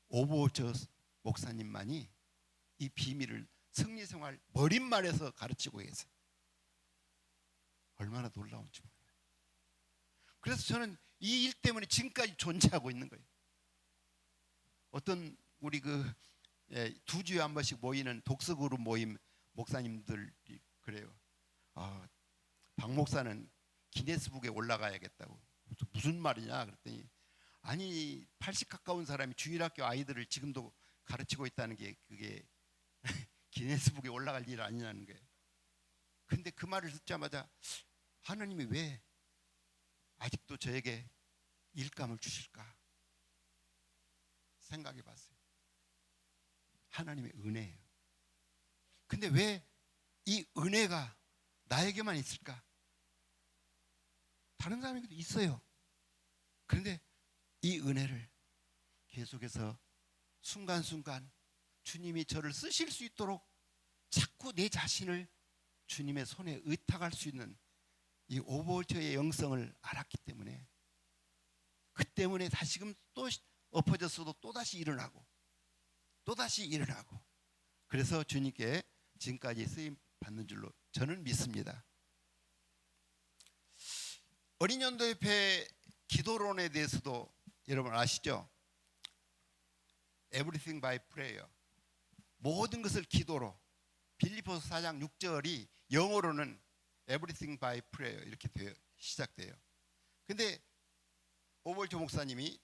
오버워처 목사님만이 이 비밀을 승리생활 머릿말에서 가르치고 계세요. 얼마나 놀라운지 몰라요. 그래서 저는 이 일 때문에 지금까지 존재하고 있는 거예요. 어떤 우리 그 2주에 한 번씩 모이는 독서그룹 모임 목사님들이 그래요. 박 목사는 기네스북에 올라가야겠다고. 무슨 말이냐 그랬더니, 아니 80 가까운 사람이 주일학교 아이들을 지금도 가르치고 있다는 게 그게 기네스북에 올라갈 일 아니냐는 거예요. 근데 그 말을 듣자마자 하나님이 왜 아직도 저에게 일감을 주실까 생각해 봤어요. 하나님의 은혜예요. 근데 왜 이 은혜가 나에게만 있을까? 다른 사람에게도 있어요. 그런데 이 은혜를 계속해서 순간순간 주님이 저를 쓰실 수 있도록 자꾸 내 자신을 주님의 손에 의탁할 수 있는 이 오버워처의 영성을 알았기 때문에, 그 때문에 다시금 또 엎어졌어도 또다시 일어나고, 또다시 일어나고, 그래서 주님께 지금까지 쓰임 받는 줄로 저는 믿습니다. 어린연도협회 기도론에 대해서도 여러분 아시죠? Everything by prayer, 모든 것을 기도로. 빌립보서 4장 6절이 영어로는 Everything by prayer 이렇게 시작돼요. 근데 오벌조 목사님이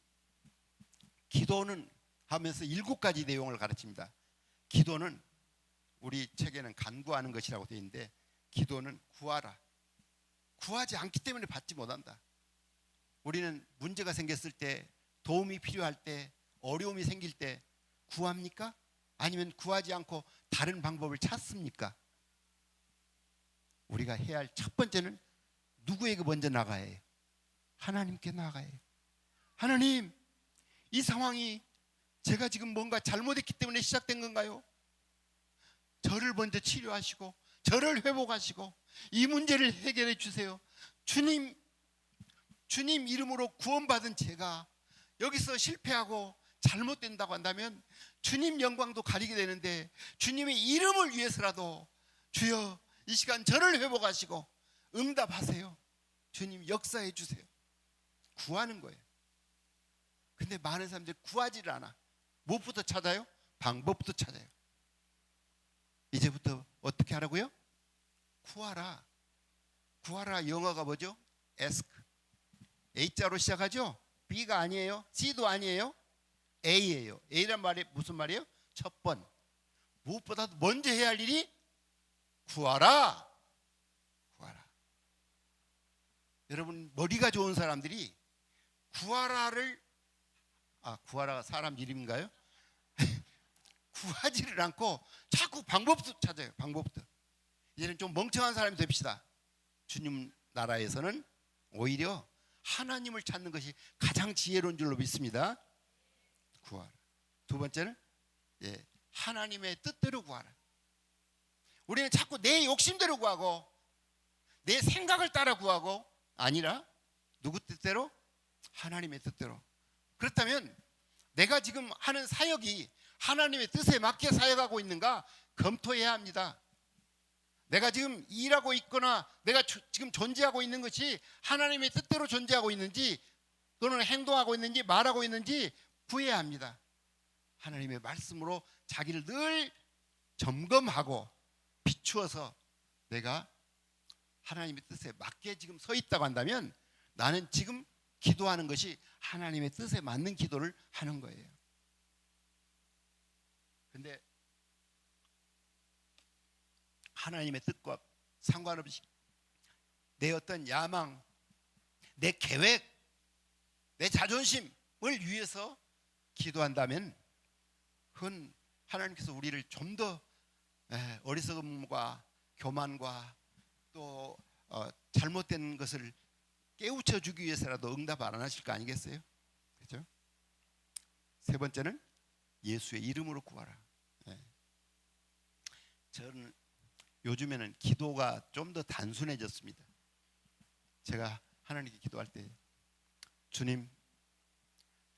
기도는 하면서 7가지 내용을 가르칩니다. 기도는 우리 책에는 간구하는 것이라고 되어 있는데, 기도는 구하라. 구하지 않기 때문에 받지 못한다. 우리는 문제가 생겼을 때, 도움이 필요할 때, 어려움이 생길 때 구합니까? 아니면 구하지 않고 다른 방법을 찾습니까? 우리가 해야 할 첫 번째는 누구에게 먼저 나가야 해요? 하나님께 나가야 해요. 하나님, 이 상황이 제가 지금 뭔가 잘못했기 때문에 시작된 건가요? 저를 먼저 치료하시고 저를 회복하시고 이 문제를 해결해 주세요. 주님 이름으로 구원받은 제가 여기서 실패하고 잘못된다고 한다면 주님 영광도 가리게 되는데, 주님의 이름을 위해서라도 주여 이 시간 저를 회복하시고 응답하세요. 주님 역사해 주세요. 구하는 거예요. 근데 많은 사람들이 구하지를 않아. 무엇부터 찾아요? 방법부터 찾아요. 이제부터 어떻게 하라고요? 구하라. 구하라 영어가 뭐죠? ask. A자로 시작하죠? B가 아니에요. C도 아니에요. A예요. A란 말이 무슨 말이에요? 첫 번. 무엇보다도 먼저 해야 할 일이 구하라. 구하라. 여러분, 머리가 좋은 사람들이 구하라를, 구하라가 사람 이름인가요? 구하지를 않고 자꾸 방법부터 찾아요. 방법부터. 이제는 좀 멍청한 사람이 됩시다. 주님 나라에서는 오히려 하나님을 찾는 것이 가장 지혜로운 줄로 믿습니다. 구하라. 두 번째는 하나님의 뜻대로 구하라. 우리는 자꾸 내 욕심대로 구하고 내 생각을 따라 구하고, 아니라 누구 뜻대로? 하나님의 뜻대로. 그렇다면 내가 지금 하는 사역이 하나님의 뜻에 맞게 사역하고 있는가 검토해야 합니다. 내가 지금 일하고 있거나 내가 지금 존재하고 있는 것이 하나님의 뜻대로 존재하고 있는지, 또는 행동하고 있는지 말하고 있는지 구해야 합니다. 하나님의 말씀으로 자기를 늘 점검하고 비추어서 내가 하나님의 뜻에 맞게 지금 서 있다고 한다면, 나는 지금 기도하는 것이 하나님의 뜻에 맞는 기도를 하는 거예요. 근데 하나님의 뜻과 상관없이 내 어떤 야망, 내 계획, 내 자존심을 위해서 기도한다면, 그건 하나님께서 우리를 좀 더 어리석음과 교만과 또 잘못된 것을 깨우쳐 주기 위해서라도 응답 안 하실 거 아니겠어요? 그렇죠? 세 번째는 예수의 이름으로 구하라. 저는 요즘에는 기도가 좀 더 단순해졌습니다. 제가 하나님께 기도할 때, 주님,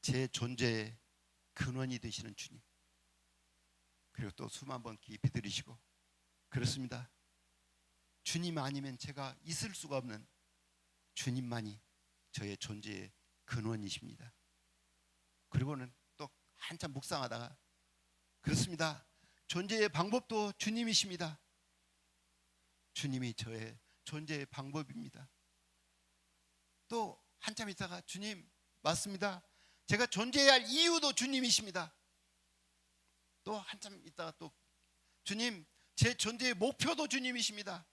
제 존재의 근원이 되시는 주님, 그리고 또 숨 한번 깊이 들이쉬고, 그렇습니다. 주님 아니면 제가 있을 수가 없는 주님만이 저의 존재의 근원이십니다. 그리고는 또 한참 묵상하다가, 그렇습니다. 존재의 방법도 주님이십니다. 주님이 저의 존재의 방법입니다. 또 한참 있다가, 주님 맞습니다. 제가 존재해야 할 이유도 주님이십니다. 또 한참 있다가 또, 주님, 제 존재의 목표도 주님이십니다.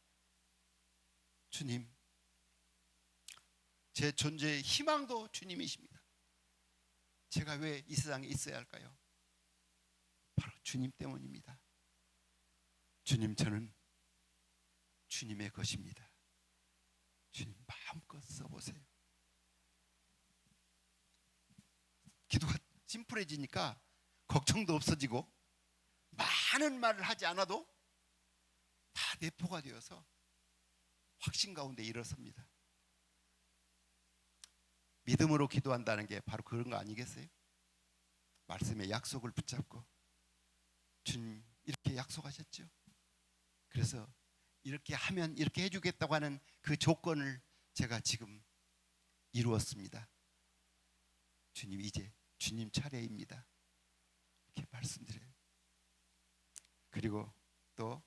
주님, 제 존재의 희망도 주님이십니다. 제가 왜 이 세상에 있어야 할까요? 바로 주님 때문입니다. 주님, 저는 주님의 것입니다. 주님 마음껏 써보세요. 기도가 심플해지니까 걱정도 없어지고, 많은 말을 하지 않아도 다 내포가 되어서 확신 가운데 일어섭니다. 믿음으로 기도한다는 게 바로 그런 거 아니겠어요? 말씀의 약속을 붙잡고 주님 이렇게 약속하셨죠. 그래서 이렇게 하면 이렇게 해주겠다고 하는 그 조건을 제가 지금 이루었습니다. 주님, 이제 주님 차례입니다. 이렇게 말씀드려요. 그리고 또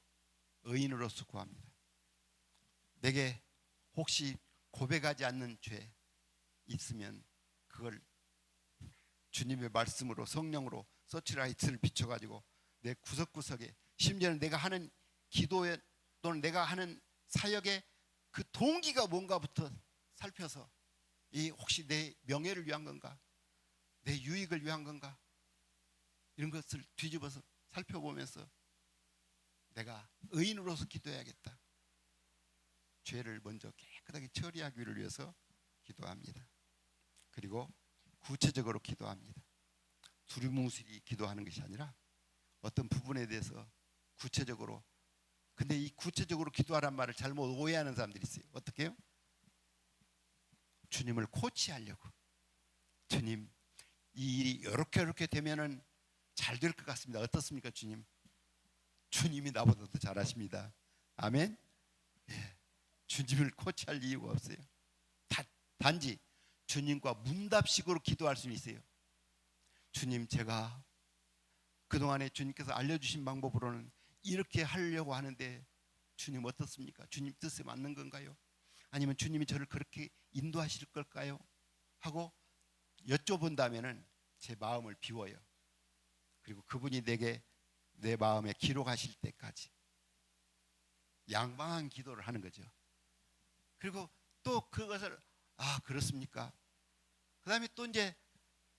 의인으로서 구합니다. 내게 혹시 고백하지 않는 죄 있으면 그걸 주님의 말씀으로, 성령으로 서치라이트를 비춰가지고 내 구석구석에, 심지어는 내가 하는 기도에 또는 내가 하는 사역의 그 동기가 뭔가부터 살펴서, 이 혹시 내 명예를 위한 건가, 내 유익을 위한 건가, 이런 것을 뒤집어서 살펴보면서 내가 의인으로서 기도해야겠다. 죄를 먼저 깨끗하게 처리하기를 위해서 기도합니다. 그리고 구체적으로 기도합니다. 두리뭉술이 기도하는 것이 아니라 어떤 부분에 대해서 구체적으로. 근데 이 구체적으로 기도하란 말을 잘못 오해하는 사람들이 있어요. 어떻게 해요? 주님을 코치하려고. 주님, 이 일이 이렇게 되면은 잘 될 것 같습니다. 어떻습니까, 주님? 주님이 나보다 더 잘하십니다. 아멘. 예. 주님을 코치할 이유가 없어요. 단지 주님과 문답식으로 기도할 수는 있어요. 주님, 제가 그동안에 주님께서 알려주신 방법으로는 이렇게 하려고 하는데 주님 어떻습니까? 주님 뜻에 맞는 건가요? 아니면 주님이 저를 그렇게 인도하실 걸까요? 하고 여쭤본다면은 제 마음을 비워요. 그리고 그분이 내게 내 마음에 기록하실 때까지 양방한 기도를 하는 거죠. 그리고 또 그것을 그렇습니까? 그 다음에 또 이제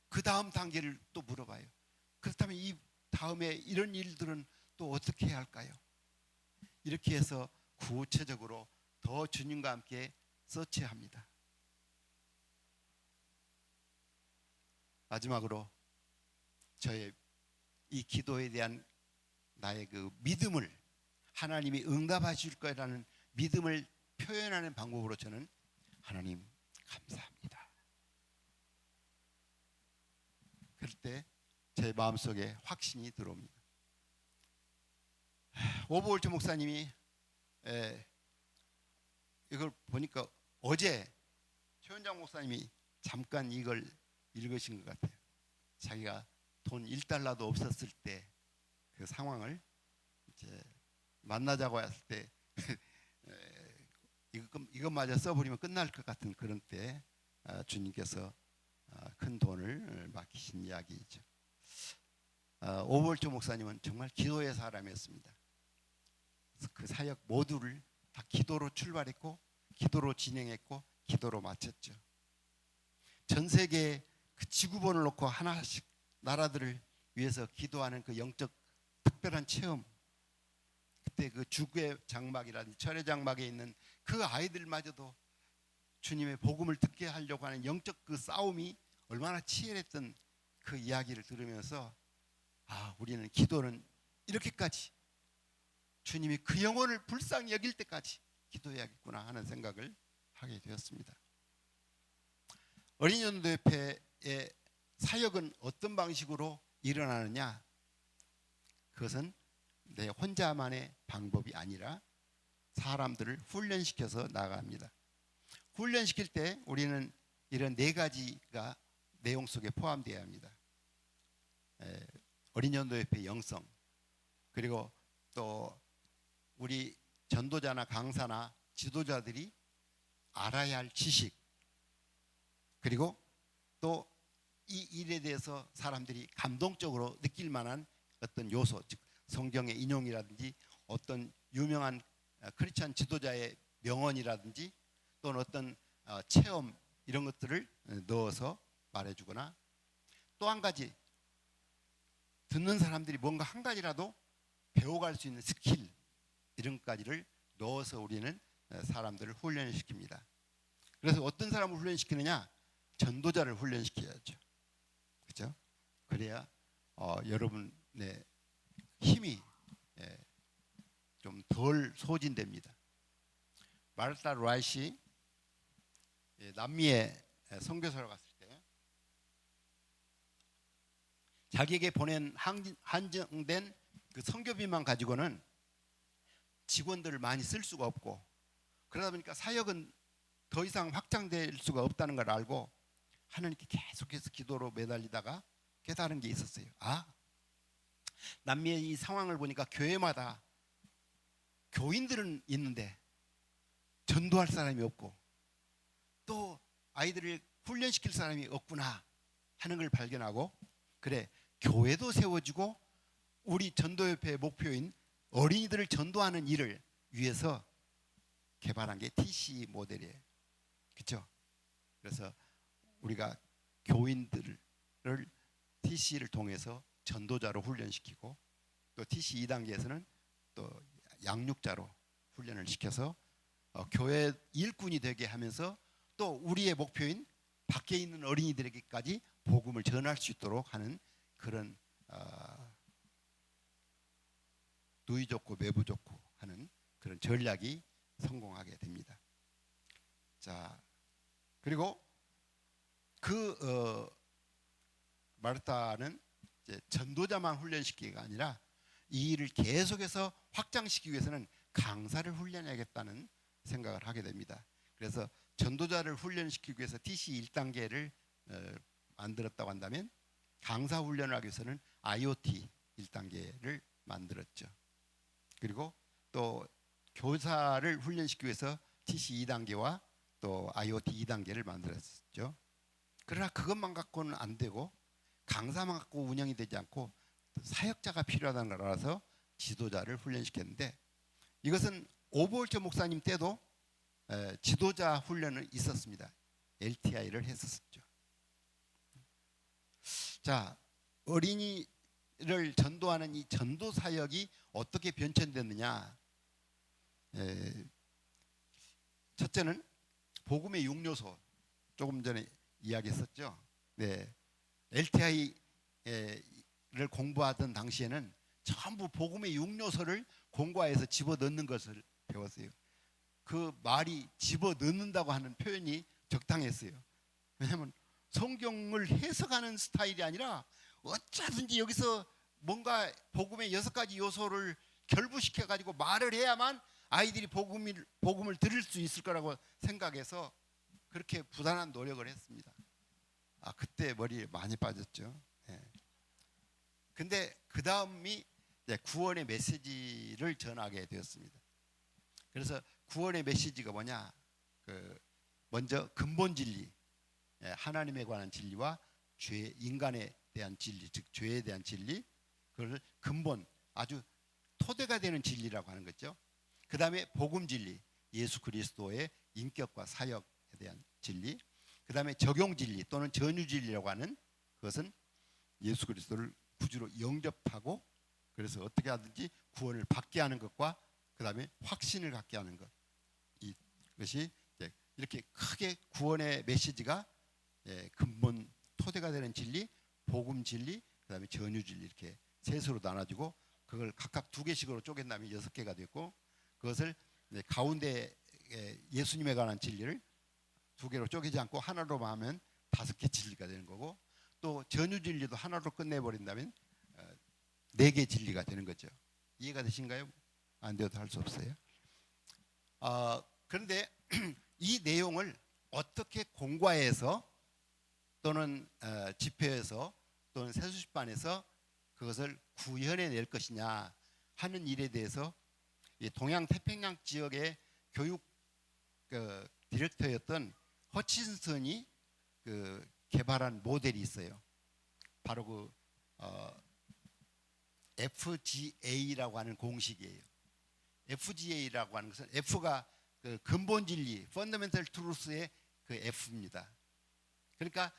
그 다음 단계를 또 물어봐요. 그렇다면 이 다음에 이런 일들은 또 어떻게 해야 할까요? 이렇게 해서 구체적으로 더 주님과 함께 서치합니다. 마지막으로 저의 이 기도에 대한 나의 그 믿음을, 하나님이 응답하실 거라는 믿음을 표현하는 방법으로 저는 하나님 감사합니다. 그럴 때 제 마음속에 확신이 들어옵니다. 오버홀트 목사님이 이걸 보니까 어제 최원장 목사님이 잠깐 이걸 읽으신 것 같아요. 자기가 돈 1달러도 없었을 때 그 상황을 이제 만나자고 했을 때 이것마저 써버리면 끝날 것 같은 그런 때 주님께서 큰 돈을 맡기신 이야기이죠. 오벌조 목사님은 정말 기도의 사람이었습니다. 그 사역 모두를 다 기도로 출발했고 기도로 진행했고 기도로 마쳤죠. 전 세계 그 지구본을 놓고 하나씩 나라들을 위해서 기도하는 그 영적 특별한 체험, 그때 그 주의 장막이라든지 철의 장막에 있는 그 아이들마저도 주님의 복음을 듣게 하려고 하는 영적 그 싸움이 얼마나 치열했던 그 이야기를 들으면서 우리는 기도는 이렇게까지 주님이 그 영혼을 불쌍히 여길 때까지 기도해야겠구나 하는 생각을 하게 되었습니다. 어린이연도협회의 사역은 어떤 방식으로 일어나느냐? 그것은 내 혼자만의 방법이 아니라 사람들을 훈련시켜서 나갑니다. 훈련시킬 때 우리는 이런 4가지가 내용 속에 포함되어야 합니다. 어린이연도협회 영성, 그리고 또 우리 전도자나 강사나 지도자들이 알아야 할 지식, 그리고 또 이 일에 대해서 사람들이 감동적으로 느낄 만한 어떤 요소, 즉 성경의 인용이라든지 어떤 유명한 크리스찬 지도자의 명언이라든지 또는 어떤 체험, 이런 것들을 넣어서 말해주거나, 또 한 가지 듣는 사람들이 뭔가 한 가지라도 배워갈 수 있는 스킬, 이런 것까지를 넣어서 우리는 사람들을 훈련시킵니다. 그래서 어떤 사람을 훈련시키느냐? 전도자를 훈련시켜야죠. 그렇죠? 그래야 여러분의 힘이 좀 덜 소진됩니다. 마르타 라이시 남미에 선교사로 갔을 때 자기에게 보낸 한정된 그 선교비만 가지고는 직원들을 많이 쓸 수가 없고, 그러다 보니까 사역은 더 이상 확장될 수가 없다는 걸 알고 하나님께 계속해서 기도로 매달리다가 깨달은 게 있었어요. 남미의 이 상황을 보니까 교회마다 교인들은 있는데 전도할 사람이 없고 또 아이들을 훈련시킬 사람이 없구나 하는 걸 발견하고, 그래, 교회도 세워지고 우리 전도협회의 목표인 어린이들을 전도하는 일을 위해서 개발한 게 TC 모델이에요. 그렇죠? 그래서 우리가 교인들을 TC를 통해서 전도자로 훈련시키고, 또 TC 2단계에서는 또 양육자로 훈련을 시켜서 교회 일꾼이 되게 하면서 또 우리의 목표인 밖에 있는 어린이들에게까지 복음을 전할 수 있도록 하는 그런 누이 좋고 매부 좋고 하는 그런 전략이 성공하게 됩니다. 자, 그리고 마르타는 이제 전도자만 훈련시키기가 아니라 이 일을 계속해서 확장시키기 위해서는 강사를 훈련해야겠다는 생각을 하게 됩니다. 그래서 전도자를 훈련시키기 위해서 TC 1단계를 만들었다고 한다면 강사 훈련을 하기 위해서는 IoT 1단계를 만들었죠. 그리고 또 교사를 훈련시키기 위해서 TC 2단계와 또 IoT 2단계를 만들었죠. 그러나 그것만 갖고는 안 되고 강사만 갖고 운영이 되지 않고 사역자가 필요하다는 걸 알아서 지도자를 훈련시켰는데, 이것은 오버홀처 목사님 때도 지도자 훈련은 있었습니다. LTI를 했었죠. 자, 어린이를 전도하는 이 전도 사역이 어떻게 변천됐느냐? 첫째는 복음의 6요소, 조금 전에 이야기했었죠. 네, LTI를 공부하던 당시에는 전부 복음의 6요소를 공과에서 집어넣는 것을 배웠어요. 그 말이 집어넣는다고 하는 표현이 적당했어요. 왜냐하면 성경을 해석하는 스타일이 아니라 어쩌든지 여기서 뭔가 복음의 6가지 요소를 결부시켜 가지고 말을 해야만 아이들이 복음을 들을 수 있을 거라고 생각해서 그렇게 부단한 노력을 했습니다. 그때 머리에 많이 빠졌죠. 근데 그 다음이 구원의 메시지를 전하게 되었습니다. 그래서 구원의 메시지가 뭐냐? 먼저 근본 진리, 하나님에 관한 진리와 인간에 대한 진리, 즉 죄에 대한 진리, 그걸 근본, 아주 토대가 되는 진리라고 하는 거죠. 그 다음에 복음 진리, 예수 그리스도의 인격과 사역에 대한 진리. 그 다음에 적용 진리 또는 전유 진리라고 하는 그것은 예수 그리스도를 구주로 영접하고 그래서 어떻게 하든지 구원을 받게 하는 것과 그 다음에 확신을 갖게 하는 것, 이것이 이렇게 크게 구원의 메시지가 근본 토대가 되는 진리, 복음 진리, 그 다음에 전유 진리, 이렇게 셋으로 나눠지고 그걸 각각 2개씩으로 쪼갠다면 6개가 됐고, 그것을 가운데 예수님에 관한 진리를 2개로 쪼개지 않고 하나로 하면 5개 진리가 되는 거고, 또 전유 진리도 하나로 끝내버린다면 4개 진리가 되는 거죠. 이해가 되신가요? 안 돼도 할 수 없어요. 그런데 이 내용을 어떻게 공과에서 또는 집회에서 또는 세수식반에서 그것을 구현해낼 것이냐 하는 일에 대해서 동양 태평양 지역의 교육 디렉터였던 허친슨이 개발한 모델이 있어요. 바로 FGA라고 하는 공식이에요. FGA라고 하는 것은 F가 근본 진리, Fundamental Truth의 F입니다. 그러니까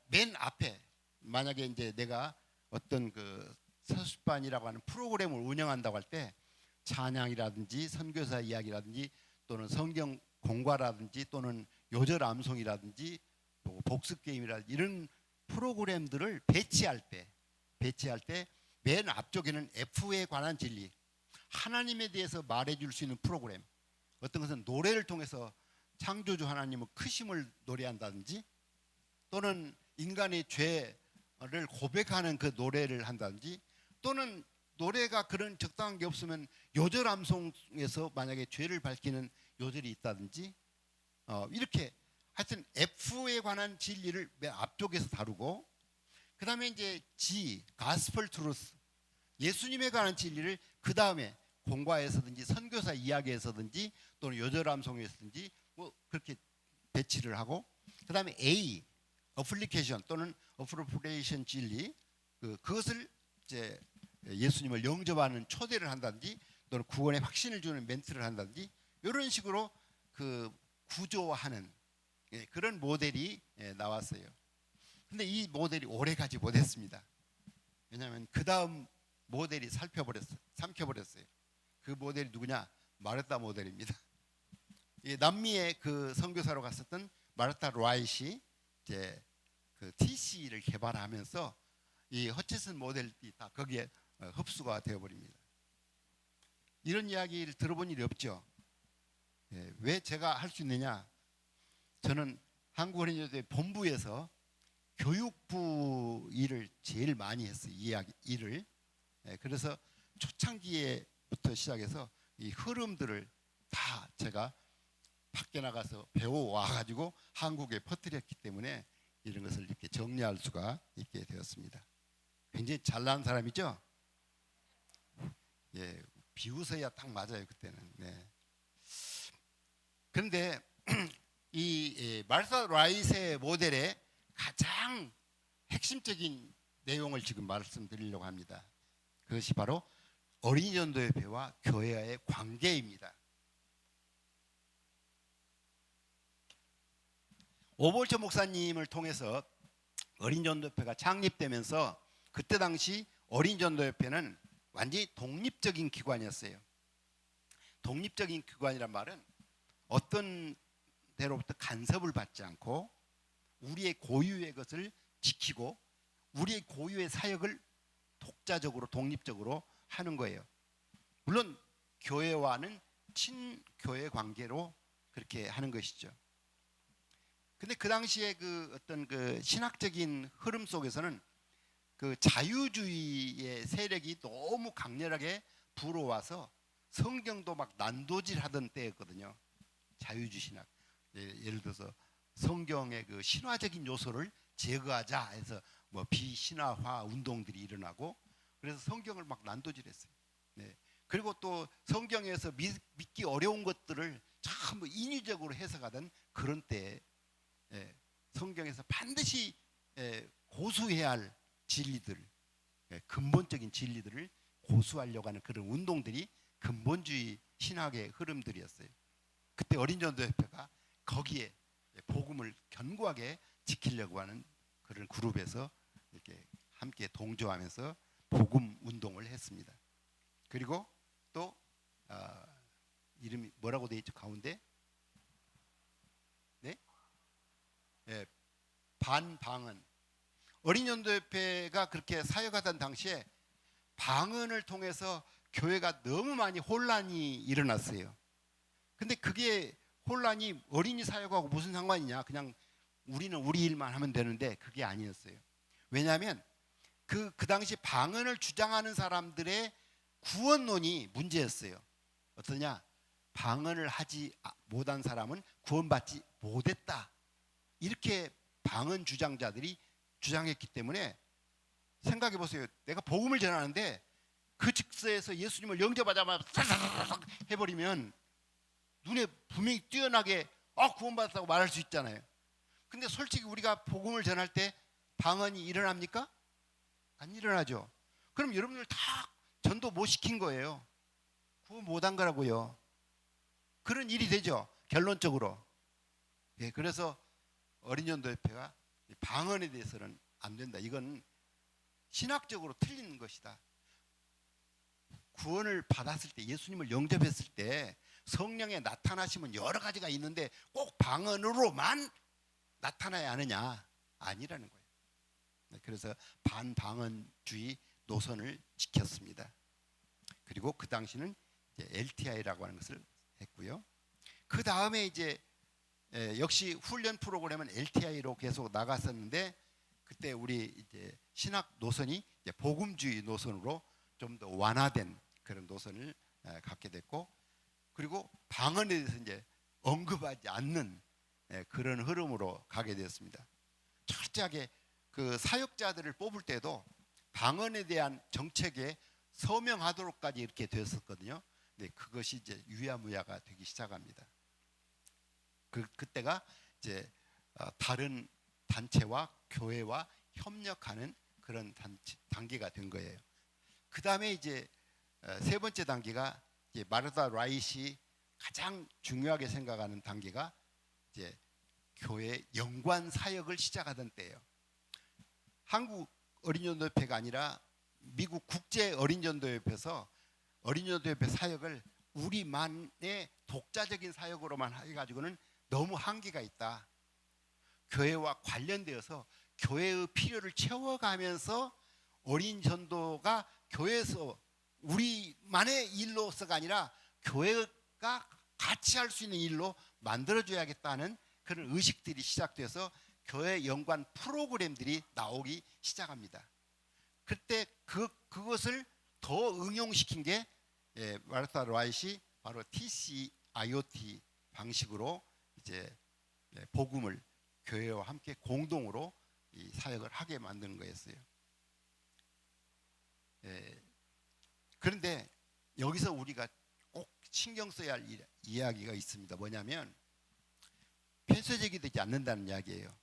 맨 앞에 만약에 이제 내가 어떤 서술반이라고 하는 프로그램을 운영한다고 할 때 찬양이라든지 선교사 이야기라든지 또는 성경 공과라든지 또는 요절 암송이라든지 또 복습 게임이라든지 이런 프로그램들을 배치할 때 맨 앞쪽에는 F에 관한 진리, 하나님에 대해서 말해줄 수 있는 프로그램, 어떤 것은 노래를 통해서 창조주 하나님의 크심을 노래한다든지 또는 인간의 죄를 고백하는 그 노래를 한다든지 또는 노래가 그런 적당한 게 없으면 요절 암송에서 만약에 죄를 밝히는 요절이 있다든지 이렇게 하여튼 F에 관한 진리를 맨 앞쪽에서 다루고, 그 다음에 이제 G, 가스펠 트루스, 예수님에 관한 진리를 그 다음에 공과에서든지 선교사 이야기에서든지 또는 요절암송에서든지 뭐 그렇게 배치를 하고, 그 다음에 A, 어플리케이션 또는 어프로프레이션 진리, 그것을 이제 예수님을 영접하는 초대를 한다든지 또는 구원의 확신을 주는 멘트를 한다든지 이런 식으로 그 구조화하는 그런 모델이 나왔어요. 근데 이 모델이 오래 가지 못했습니다. 왜냐하면 그 다음 모델이 삼켜버렸어요. 그 모델이 누구냐? 마르타 모델입니다. 남미의 그 선교사로 갔었던 마르타 라이시 이제 그 TC를 개발하면서 이 허체슨 모델이 다 거기에 흡수가 되어버립니다. 이런 이야기를 들어본 일이 없죠. 왜 제가 할 수 있느냐? 저는 한국어린이교회 본부에서 교육부 일을 제일 많이 했어요. 일을. 그래서 초창기에부터 시작해서 이 흐름들을 다 제가 밖에 나가서 배워와 가지고 한국에 퍼뜨렸기 때문에 이런 것을 이렇게 정리할 수가 있게 되었습니다. 굉장히 잘난 사람이죠. 비웃어야 딱 맞아요 그때는. 그런데 이 마르타 라이트의 모델의 가장 핵심적인 내용을 지금 말씀드리려고 합니다. 그것이 바로 어린이 전도협회와 교회와의 관계입니다. 오볼처 목사님을 통해서 어린이 전도협회가 창립되면서 그때 당시 어린이 전도협회는 완전히 독립적인 기관이었어요. 독립적인 기관이란 말은 어떤 데로부터 간섭을 받지 않고 우리의 고유의 것을 지키고 우리의 고유의 사역을 독자적으로 독립적으로 하는 거예요. 물론 교회와는 친교회 관계로 그렇게 하는 것이죠. 근데 그 당시에 그 어떤 그 신학적인 흐름 속에서는 그 자유주의의 세력이 너무 강렬하게 불어와서 성경도 막 난도질하던 때였거든요. 자유주의 신학. 예를 들어서 성경의 그 신화적인 요소를 제거하자 해서 뭐 비신화화 운동들이 일어나고, 그래서 성경을 막 난도질했어요. 그리고 또 성경에서 믿기 어려운 것들을 전부 인위적으로 해석하던 그런 때에 성경에서 반드시 고수해야 할 진리들, 근본적인 진리들을 고수하려고 하는 그런 운동들이 근본주의 신학의 흐름들이었어요. 그때 어린전도협회가 거기에 복음을 견고하게 지키려고 하는 그런 그룹에서 이렇게 함께 동조하면서 복음 운동을 했습니다. 그리고 또 이름이 뭐라고 되어 있죠? 가운데 반방언. 어린이전도협회가 그렇게 사역하던 당시에 방언을 통해서 교회가 너무 많이 혼란이 일어났어요. 근데 그게 혼란이 어린이 사역하고 무슨 상관이냐? 그냥 우리는 우리 일만 하면 되는데 그게 아니었어요. 왜냐하면 그 당시 방언을 주장하는 사람들의 구원론이 문제였어요. 어떠냐? 방언을 하지 못한 사람은 구원받지 못했다. 이렇게 방언 주장자들이 주장했기 때문에 생각해 보세요. 내가 복음을 전하는데 그 직서에서 예수님을 영접하자마자 싹싹 해버리면 눈에 분명히 뛰어나게 구원받았다고 말할 수 있잖아요. 근데 솔직히 우리가 복음을 전할 때 방언이 일어납니까? 안 일어나죠. 그럼 여러분들 다 전도 못 시킨 거예요. 구원 못한 거라고요. 그런 일이 되죠. 결론적으로. 그래서 어린이전도협회가 방언에 대해서는 안 된다. 이건 신학적으로 틀린 것이다. 구원을 받았을 때, 예수님을 영접했을 때 성령의 나타나심은 여러 가지가 있는데 꼭 방언으로만 나타나야 하느냐? 아니라는 거예요. 그래서 반방언주의 노선을 지켰습니다. 그리고 그 당시는 이제 LTI라고 하는 것을 했고요. 그 다음에 이제 역시 훈련 프로그램은 LTI로 계속 나갔었는데, 그때 우리 이제 신학 노선이 이제 복음주의 노선으로 좀 더 완화된 그런 노선을 갖게 됐고, 그리고 방언에 대해서 이제 언급하지 않는 그런 흐름으로 가게 되었습니다. 철저하게 그 사역자들을 뽑을 때도 방언에 대한 정책에 서명하도록까지 이렇게 되었었거든요. 근데 그것이 이제 유야무야가 되기 시작합니다. 그때가 이제 다른 단체와 교회와 협력하는 그런 단계가 된 거예요. 그 다음에 이제 세 번째 단계가 이제 마르다 라이시 가장 중요하게 생각하는 단계가 이제 교회 연관 사역을 시작하던 때예요. 한국 어린이전도협회가 아니라 미국 국제 어린이전도협회에서 어린이전도협회 사역을 우리만의 독자적인 사역으로만 해가지고는 너무 한계가 있다. 교회와 관련되어서 교회의 필요를 채워가면서 어린이전도가 교회에서 우리만의 일로서가 아니라 교회가 같이 할 수 있는 일로 만들어줘야겠다는 그런 의식들이 시작돼서 교회 연관 프로그램들이 나오기 시작합니다. 그때 그것을 더 응용시킨 게 마르타 라이시 바로 TCIOT 방식으로 이제 복음을 교회와 함께 공동으로 이 사역을 하게 만드는 거였어요. 그런데 여기서 우리가 꼭 신경 써야 할 이야기가 있습니다. 뭐냐면 폐쇄적이 되지 않는다는 이야기예요.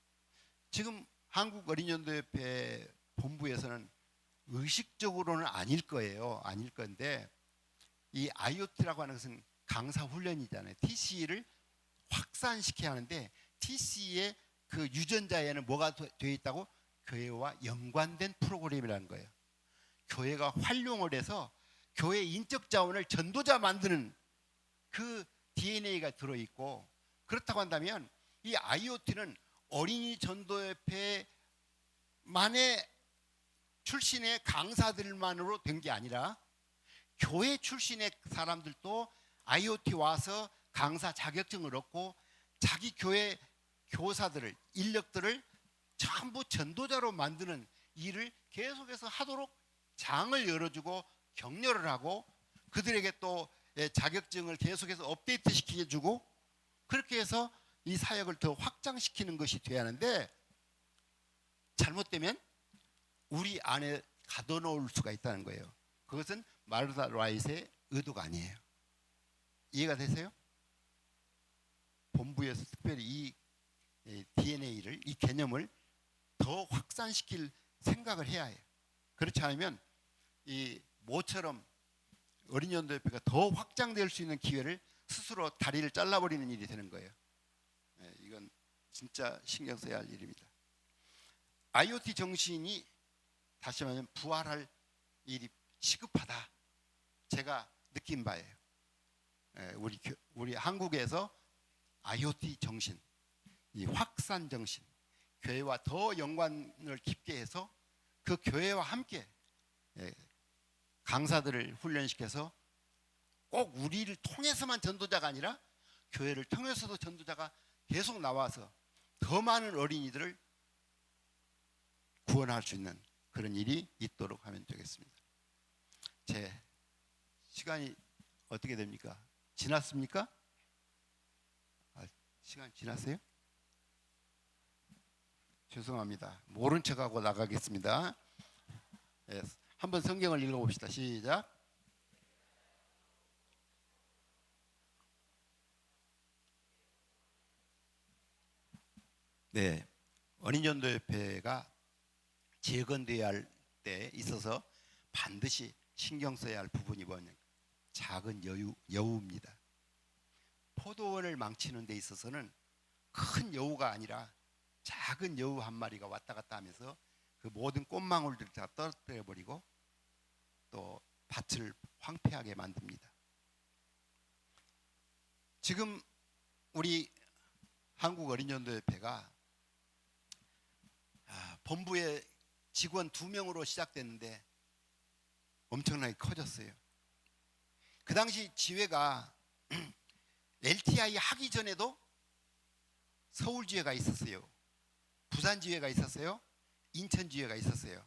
지금 한국 어린이전도협회 본부에서는 의식적으로는 아닐 거예요. 아닐 건데 이 IoT라고 하는 것은 강사 훈련이잖아요. TC를 확산시켜야 하는데 TC의 그 유전자에는 뭐가 되어 있다고? 교회와 연관된 프로그램이라는 거예요. 교회가 활용을 해서 교회 인적 자원을 전도자 만드는 그 DNA가 들어있고, 그렇다고 한다면 이 IoT는 어린이 전도협회만의 출신의 강사들만으로 된 게 아니라 교회 출신의 사람들도 IoT 와서 강사 자격증을 얻고 자기 교회 교사들을 인력들을 전부 전도자로 만드는 일을 계속해서 하도록 장을 열어주고 격려를 하고 그들에게 또 자격증을 계속해서 업데이트 시켜주고 그렇게 해서 이 사역을 더 확장시키는 것이 돼야 하는데, 잘못되면 우리 안에 가둬놓을 수가 있다는 거예요. 그것은 마르다 라이트의 의도가 아니에요. 이해가 되세요? 본부에서 특별히 이 DNA를, 이 개념을 더 확산시킬 생각을 해야 해요. 그렇지 않으면 이 모처럼 어린이전도협회가 더 확장될 수 있는 기회를 스스로 다리를 잘라버리는 일이 되는 거예요. 이건 진짜 신경 써야 할 일입니다. IoT 정신이 다시 말하면 부활할 일이 시급하다. 제가 느낀 바예요. 우리 한국에서 IoT 정신, 이 확산 정신, 교회와 더 연관을 깊게 해서 그 교회와 함께 강사들을 훈련시켜서 꼭 우리를 통해서만 전도자가 아니라 교회를 통해서도 전도자가 계속 나와서 더 많은 어린이들을 구원할 수 있는 그런 일이 있도록 하면 되겠습니다. 제 시간이 어떻게 됩니까? 지났습니까? 시간 지났어요? 죄송합니다. 모른 척하고 나가겠습니다. 한번 성경을 읽어봅시다. 시작. 네, 어린이전도협회가 재건되어야 할 때 있어서 반드시 신경 써야 할 부분이 뭐냐? 작은 여우입니다. 포도원을 망치는 데 있어서는 큰 여우가 아니라 작은 여우 한 마리가 왔다 갔다 하면서 그 모든 꽃망울들을 다 떨어뜨려 버리고 또 밭을 황폐하게 만듭니다. 지금 우리 한국 어린이전도협회가 본부에 직원 2명으로 시작됐는데 엄청나게 커졌어요. 그 당시 지회가 LTI 하기 전에도 서울 지회가 있었어요. 부산 지회가 있었어요. 인천 지회가 있었어요.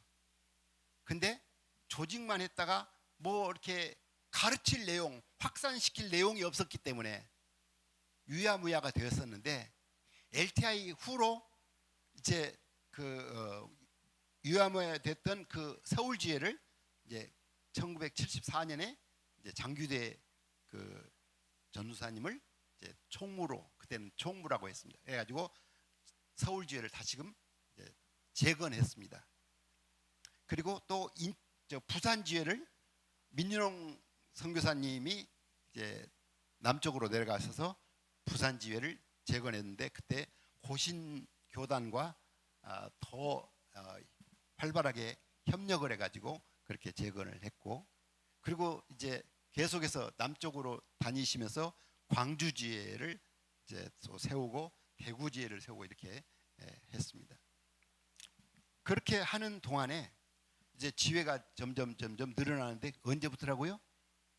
근데 조직만 했다가 뭐 이렇게 가르칠 내용, 확산시킬 내용이 없었기 때문에 유야무야가 되었었는데 LTI 후로 이제 유야무야 됐던 그 서울지회를 이제 1974년에 이제 장규대 그 전도사님을 이제 총무로, 그때는 총무라고 했습니다. 그래가지고 서울지회를 다시금 이제 재건했습니다. 그리고 또 부산지회를 민윤홍 선교사님이 이제 남쪽으로 내려가셔서 부산지회를 재건했는데, 그때 고신 교단과 더 활발하게 협력을 해가지고 그렇게 재건을 했고, 그리고 이제 계속해서 남쪽으로 다니시면서 광주지회를 이제 또 세우고 대구지회를 세우고 이렇게 했습니다. 그렇게 하는 동안에 이제 지회가 점점 늘어나는데 언제부터라고요?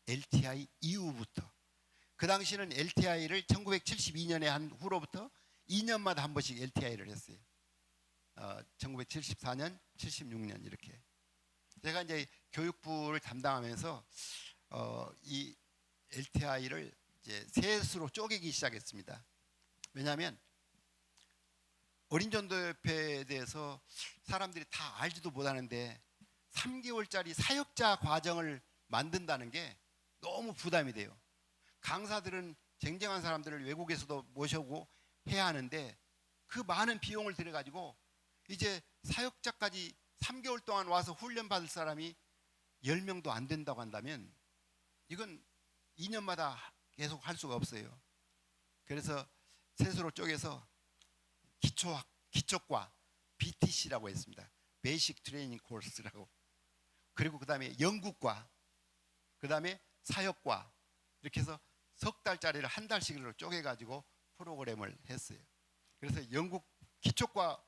LTI 이후부터. 그 당시는 LTI를 1972년에 한 후로부터 2년마다 한 번씩 LTI를 했어요. 1974년, 76년 이렇게. 제가 이제 교육부를 담당하면서 이 LTI를 이제 셋으로 쪼개기 시작했습니다. 왜냐하면 어린전도협회에 대해서 사람들이 다 알지도 못하는데 3개월짜리 사역자 과정을 만든다는 게 너무 부담이 돼요. 강사들은 쟁쟁한 사람들을 외국에서도 모셔오고 해야 하는데 그 많은 비용을 들여가지고 이제 사역자까지 3개월 동안 와서 훈련 받을 사람이 10명도 안 된다고 한다면 이건 2년마다 계속 할 수가 없어요. 그래서 셋으로 쪼개서 기초과 BTC라고 했습니다. 베이식 트레이닝 코스라고. 그리고 그 다음에 영국과, 그 다음에 사역과, 이렇게 해서 석 달짜리를 한 달씩으로 쪼개가지고 프로그램을 했어요. 그래서 영국 기초과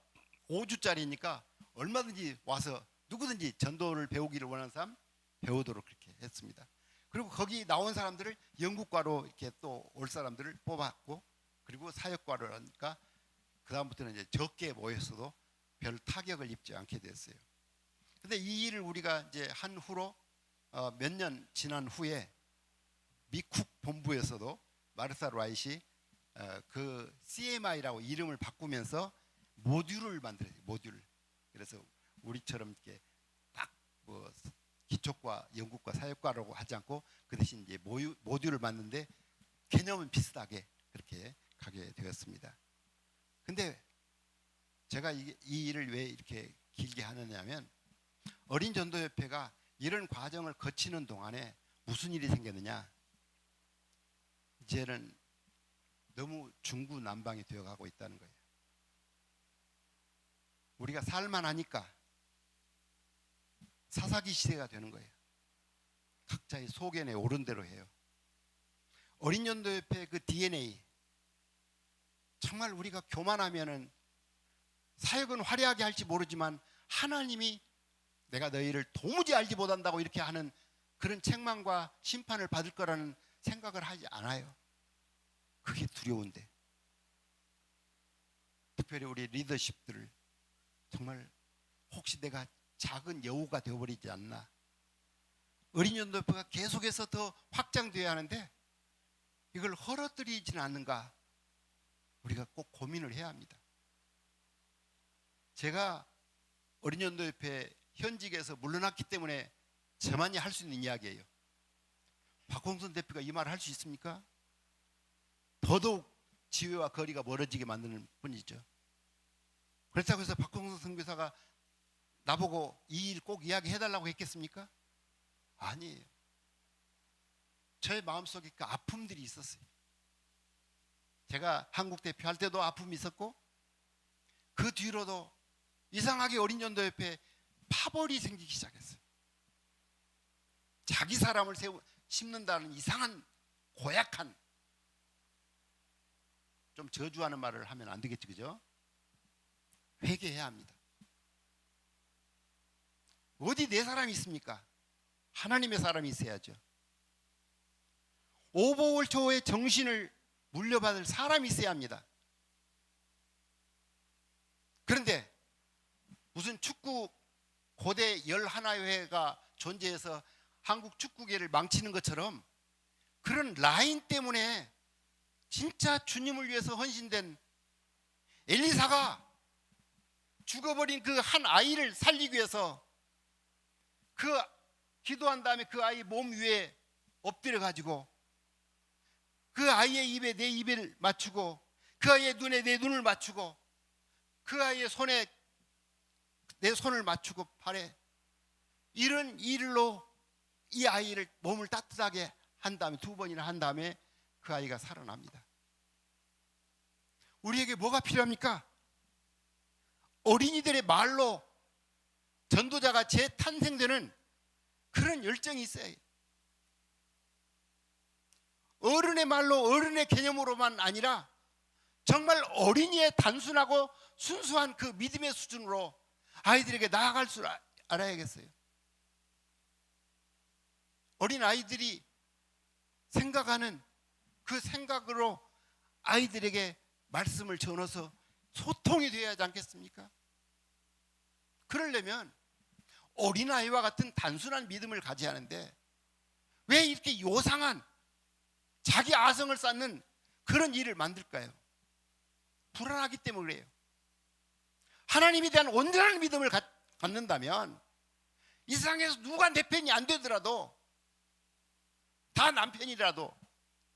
5주짜리니까 얼마든지 와서 누구든지 전도를 배우기를 원하는 사람 배우도록 그렇게 했습니다. 그리고 거기 나온 사람들을 영국과로 이렇게 또 올 사람들을 뽑았고, 그리고 사역과로 하니까 그 다음부터는 이제 적게 모였어도 별 타격을 입지 않게 됐어요. 근데 이 일을 우리가 이제 한 후로 몇 년 지난 후에 미쿡 본부에서도 마르사 라이시 그 CMI라고 이름을 바꾸면서 모듈을 만들었어요. 모듈. 그래서 우리처럼 이렇게 딱 뭐 기초과, 영국과, 사역과라고 하지 않고 그 대신 이제 모듈을 만드는데 개념은 비슷하게 그렇게 가게 되었습니다. 근데 제가 이 일을 왜 이렇게 길게 하느냐면, 어린전도협회가 이런 과정을 거치는 동안에 무슨 일이 생겼느냐, 이제는 너무 중구난방이 되어가고 있다는 거예요. 우리가 살만하니까 사사기 시대가 되는 거예요. 각자의 소견에 오른 대로 해요. 어린전도협회 그 DNA, 정말 우리가 교만하면은 사역은 화려하게 할지 모르지만 하나님이 내가 너희를 도무지 알지 못한다고 이렇게 하는 그런 책망과 심판을 받을 거라는 생각을 하지 않아요. 그게 두려운데, 특별히 우리 리더십들을 정말 혹시 내가 작은 여우가 되어버리지 않나. 어린이연도협회가 계속해서 더 확장되어야 하는데 이걸 헐어뜨리지는 않는가, 우리가 꼭 고민을 해야 합니다. 제가 어린이연도협회 현직에서 물러났기 때문에 저만이 할 수 있는 이야기예요. 박홍선 대표가 이 말을 할 수 있습니까? 더더욱 지회와 거리가 멀어지게 만드는 뿐이죠. 그렇다고 해서 박홍선 선교사가 나보고 이 일 꼭 이야기해달라고 했겠습니까? 아니에요. 저의 마음속에 그 아픔들이 있었어요. 제가 한국 대표 할 때도 아픔이 있었고, 그 뒤로도 이상하게 어린이전도협회에 파벌이 생기기 시작했어요. 자기 사람을 심는다는 이상한 고약한, 좀 저주하는 말을 하면 안 되겠지, 그죠? 회개해야 합니다. 어디 내 사람이 있습니까? 하나님의 사람이 있어야죠. 오보월초의 정신을 물려받을 사람이 있어야 합니다. 그런데 무슨 축구 고대 11회가 존재해서 한국 축구계를 망치는 것처럼 그런 라인 때문에 진짜 주님을 위해서 헌신된 엘리사가 죽어버린 그 한 아이를 살리기 위해서 그 기도한 다음에 그 아이 몸 위에 엎드려 가지고 그 아이의 입에 내 입을 맞추고 그 아이의 눈에 내 눈을 맞추고 그 아이의 손에 내 손을 맞추고 팔에 이런 일로 이 아이를 몸을 따뜻하게 한 다음에 2번이나 한 다음에 그 아이가 살아납니다. 우리에게 뭐가 필요합니까? 어린이들의 말로 전도자가 재탄생되는 그런 열정이 있어야 해요. 어른의 말로 어른의 개념으로만 아니라 정말 어린이의 단순하고 순수한 그 믿음의 수준으로 아이들에게 나아갈 줄 알아야겠어요. 어린 아이들이 생각하는 그 생각으로 아이들에게 말씀을 전해서 소통이 되어야 하지 않겠습니까? 그러려면 어린아이와 같은 단순한 믿음을 가져야 하는데 왜 이렇게 요상한 자기 아성을 쌓는 그런 일을 만들까요? 불안하기 때문에 그래요. 하나님에 대한 온전한 믿음을 갖는다면 이 세상에서 누가 내 편이 안 되더라도 다 남편이라도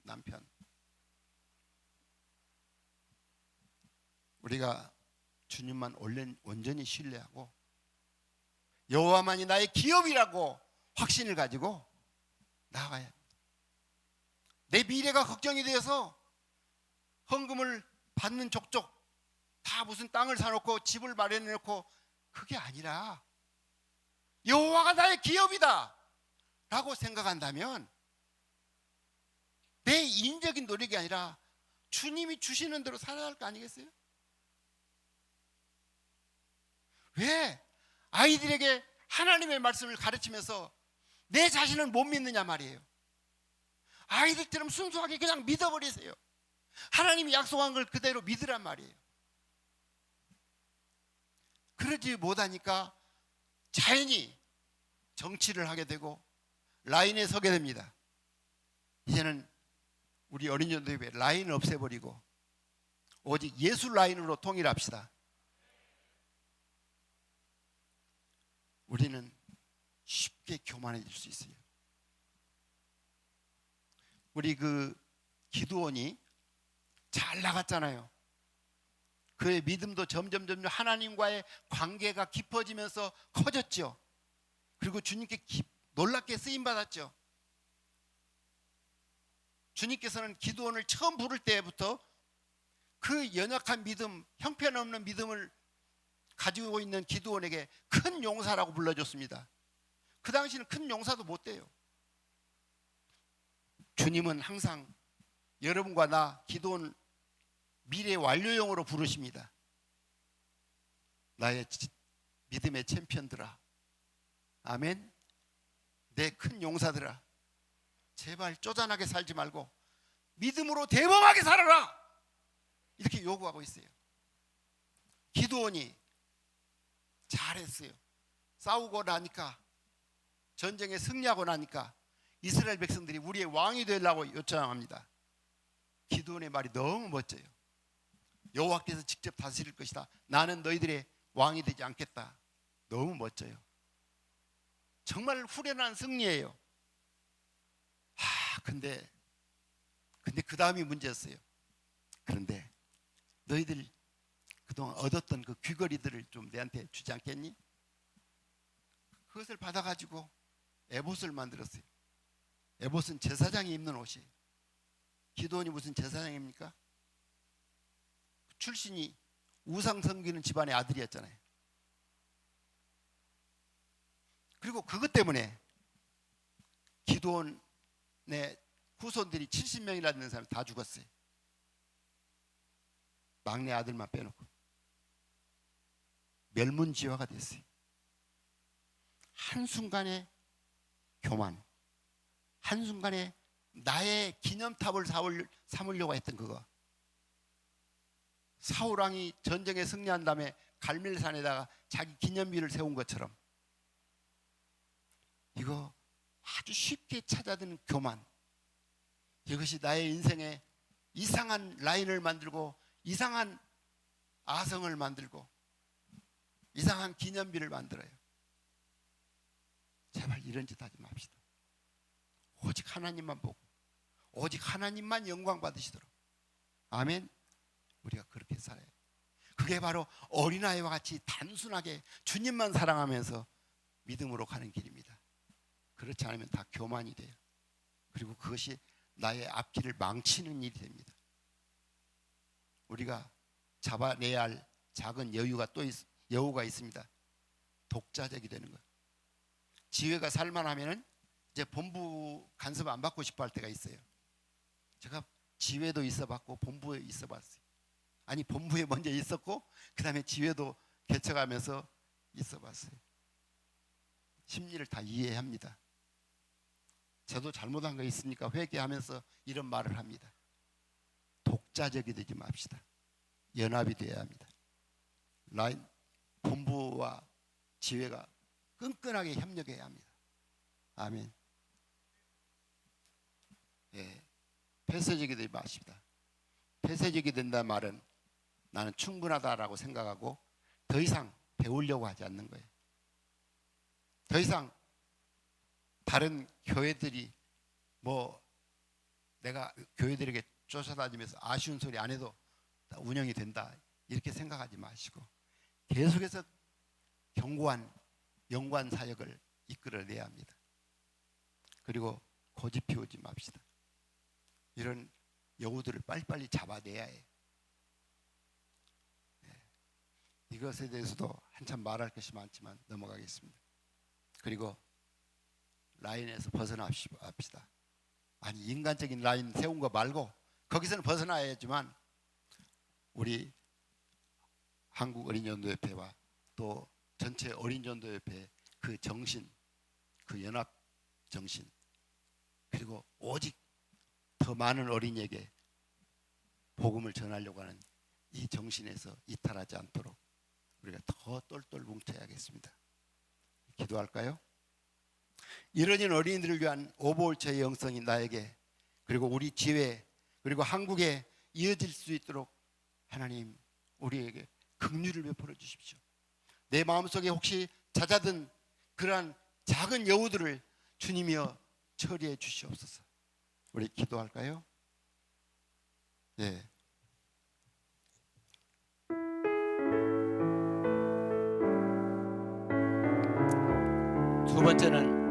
남편. 우리가 주님만 온전히 신뢰하고 여호와만이 나의 기업이라고 확신을 가지고 나아가야 합니다. 내 미래가 걱정이 되어서 헌금을 받는 족족 다 무슨 땅을 사놓고 집을 마련해놓고 그게 아니라 여호와가 나의 기업이다 라고 생각한다면 내 인적인 노력이 아니라 주님이 주시는 대로 살아야 할 거 아니겠어요? 왜 아이들에게 하나님의 말씀을 가르치면서 내 자신을 못 믿느냐 말이에요. 아이들처럼 순수하게 그냥 믿어버리세요. 하나님이 약속한 걸 그대로 믿으란 말이에요. 그러지 못하니까 자연히 정치를 하게 되고 라인에 서게 됩니다. 이제는 우리 어린이집에 라인을 없애버리고 오직 예수 라인으로 통일합시다. 우리는 쉽게 교만해질 수 있어요. 우리 그 기드온이 잘 나갔잖아요. 그의 믿음도 점점 하나님과의 관계가 깊어지면서 커졌죠. 그리고 주님께 놀랍게 쓰임받았죠. 주님께서는 기드온을 처음 부를 때부터 그 연약한 믿음, 형편없는 믿음을 가지고 있는 기드온에게 큰 용사라고 불러줬습니다. 그 당시는 큰 용사도 못 돼요. 주님은 항상 여러분과 나 기드온 미래 완료형으로 부르십니다. 나의 믿음의 챔피언들아, 아멘. 내 큰 용사들아, 제발 쪼잔하게 살지 말고 믿음으로 대범하게 살아라, 이렇게 요구하고 있어요. 기드온이 잘했어요. 싸우고 나니까, 전쟁에 승리하고 나니까 이스라엘 백성들이 우리의 왕이 되려고 요청합니다. 기드온의 말이 너무 멋져요. 여호와께서 직접 다스릴 것이다. 나는 너희들의 왕이 되지 않겠다. 너무 멋져요. 정말 후련한 승리예요. 근데 그 다음이 문제였어요. 그런데 너희들 그동안 얻었던 그 귀걸이들을 좀 내한테 주지 않겠니? 그것을 받아가지고 에봇을 만들었어요. 에봇은 제사장이 입는 옷이에요. 기드온이 무슨 제사장입니까? 출신이 우상 섬기는 집안의 아들이었잖아요. 그리고 그것 때문에 기드온의 후손들이 70명이나 되는 사람이 다 죽었어요. 막내 아들만 빼놓고 멸문지화가 됐어요. 한순간에 교만, 한순간에 나의 기념탑을 삼으려고 했던 그거. 사울왕이 전쟁에 승리한 다음에 갈멜산에다가 자기 기념비를 세운 것처럼 이거 아주 쉽게 찾아드는 교만, 이것이 나의 인생에 이상한 라인을 만들고 이상한 아성을 만들고 이상한 기념비를 만들어요. 제발 이런 짓 하지 맙시다. 오직 하나님만 보고 오직 하나님만 영광 받으시도록. 아멘. 우리가 그렇게 살아요. 그게 바로 어린아이와 같이 단순하게 주님만 사랑하면서 믿음으로 가는 길입니다. 그렇지 않으면 다 교만이 돼요. 그리고 그것이 나의 앞길을 망치는 일이 됩니다. 우리가 잡아내야 할 작은 여우가 있습니다. 독자적이 되는 거예요. 지회가 살만하면은 이제 본부 간섭 안 받고 싶어 할 때가 있어요. 제가 지회도 있어봤고 본부에 있어봤어요. 아니, 본부에 먼저 있었고 그 다음에 지회도 개척하면서 있어봤어요. 심리를 다 이해합니다. 저도 잘못한 거 있으니까 회개하면서 이런 말을 합니다. 독자적이 되지 맙시다. 연합이 되어야 합니다. 본부와 지회가 끈끈하게 협력해야 합니다. 아멘. 예, 폐쇄적이 되지 마십니다. 폐쇄적이 된다는 말은 나는 충분하다라고 생각하고 더 이상 배우려고 하지 않는 거예요. 더 이상 다른 교회들이 내가 교회들에게 쫓아다니면서 아쉬운 소리 안 해도 다 운영이 된다 이렇게 생각하지 마시고 계속해서 견고한 연관 사역을 이끌어내야 합니다. 그리고 고집 피우지 맙시다. 이런 여우들을 빨리빨리 잡아내야 해요. 이것에 대해서도 한참 말할 것이 많지만 넘어가겠습니다. 그리고 라인에서 벗어납시다. 아니, 인간적인 라인 세운 거 말고 거기서는 벗어나야지만 우리 한국 어린이전도협회와 또 전체 어린이전도협회 그 정신, 그 연합 정신, 그리고 오직 더 많은 어린이에게 복음을 전하려고 하는 이 정신에서 이탈하지 않도록 우리가 더 똘똘 뭉쳐야겠습니다. 기도할까요? 이러진 어린이들을 위한 오버올체의 영성이 나에게 그리고 우리 지회 그리고 한국에 이어질 수 있도록 하나님 우리에게 긍휼을 베풀어 주십시오. 내 마음속에 혹시 잦아든 그러한 작은 여우들을 주님이여 처리해 주시옵소서. 우리 기도할까요? 예. 두 번째는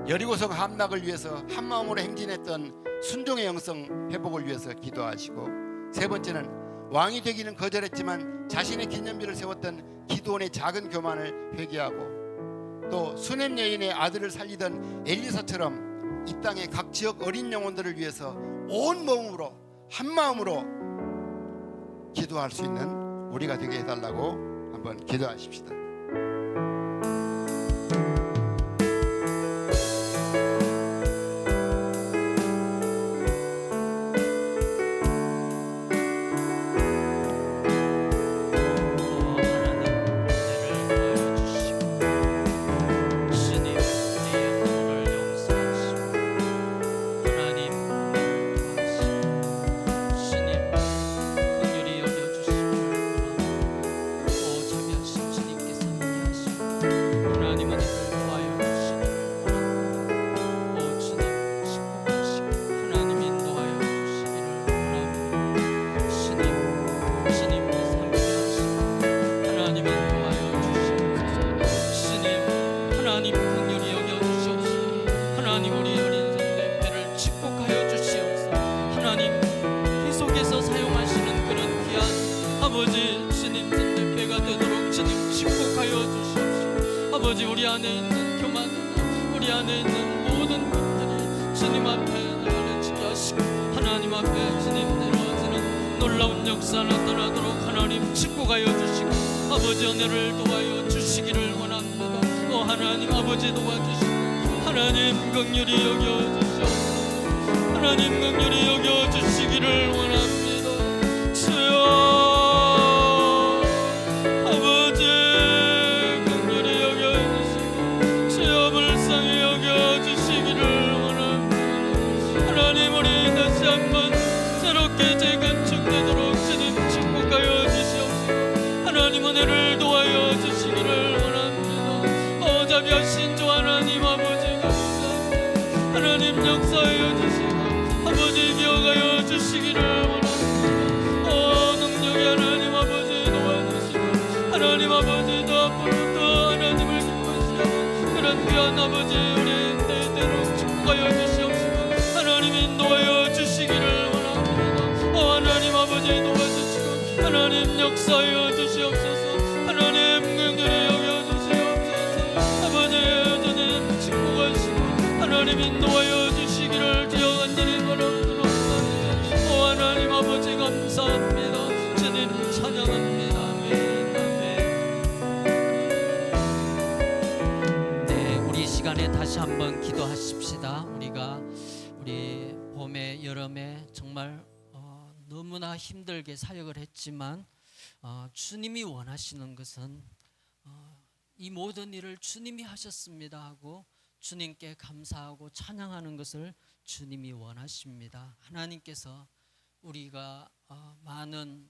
여리고성 함락을 위해서 한마음으로 행진했던 순종의 영성 회복을 위해서 기도하시고, 세 번째는 왕이 되기는 거절했지만 자신의 기념비를 세웠던 기드온의 작은 교만을 회개하고, 또 수넴 여인의 아들을 살리던 엘리사처럼 이 땅의 각 지역 어린 영혼들을 위해서 온 몸으로 한마음으로 기도할 수 있는 우리가 되게 해달라고 한번 기도하십시다. 아버지, 우리 안에 있는 교만, 우리 안에 있는 모든 것들이 주님 앞에 내어지게 하시고 하나님 앞에 주님 내려지는 놀라운 역사 나타나도록 하나님 축복하여 주시고 아버지 은혜를 도와여 주시기를 원합니다. 하나님 아버지 도와주시고 하나님 긍휼히 여겨주시옵소서. 하나님 긍휼히 여겨주시기를 원합니다. 주여 아버지 불쌍히 여겨주시고 역사하여 주시옵소서. 하나님 긍휼히 여겨 주시옵소서. 아버지 주님 축복하시고 하나님 인도하여 주시기를 주여 간절히 바라옵나이다. 오 하나님 아버지 감사합니다. 주님 찬양합니다. 아멘. 아멘. 네, 우리 시간에 다시 한번 기도하십시다. 우리 봄에 여름에 정말 너무나 힘들게 사역을 했지만 주님이 원하시는 것은 이 모든 일을 주님이 하셨습니다 하고 주님께 감사하고 찬양하는 것을 주님이 원하십니다. 하나님께서 우리가 많은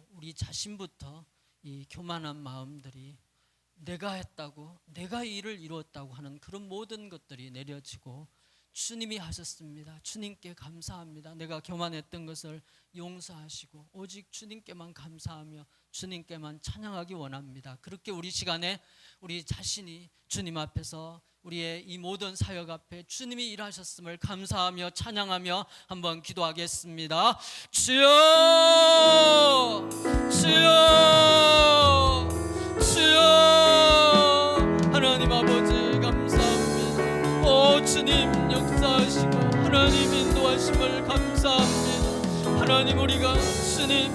우리 자신부터 이 교만한 마음들이 내가 했다고, 내가 이 일을 이루었다고 하는 그런 모든 것들이 내려지고 주님이 하셨습니다. 주님께 감사합니다. 내가 교만했던 것을 용서하시고 오직 주님께만 감사하며 주님께만 찬양하기 원합니다. 그렇게 우리 시간에 우리 자신이 주님 앞에서 우리의 이 모든 사역 앞에 주님이 일하셨음을 감사하며 찬양하며 한번 기도하겠습니다. 주여, 주여, 주여. 하나님 아버지 감사합니다. 오 주님 역사하시고 하나님 인도하심을 감사합니다. 하나님 우리가 주님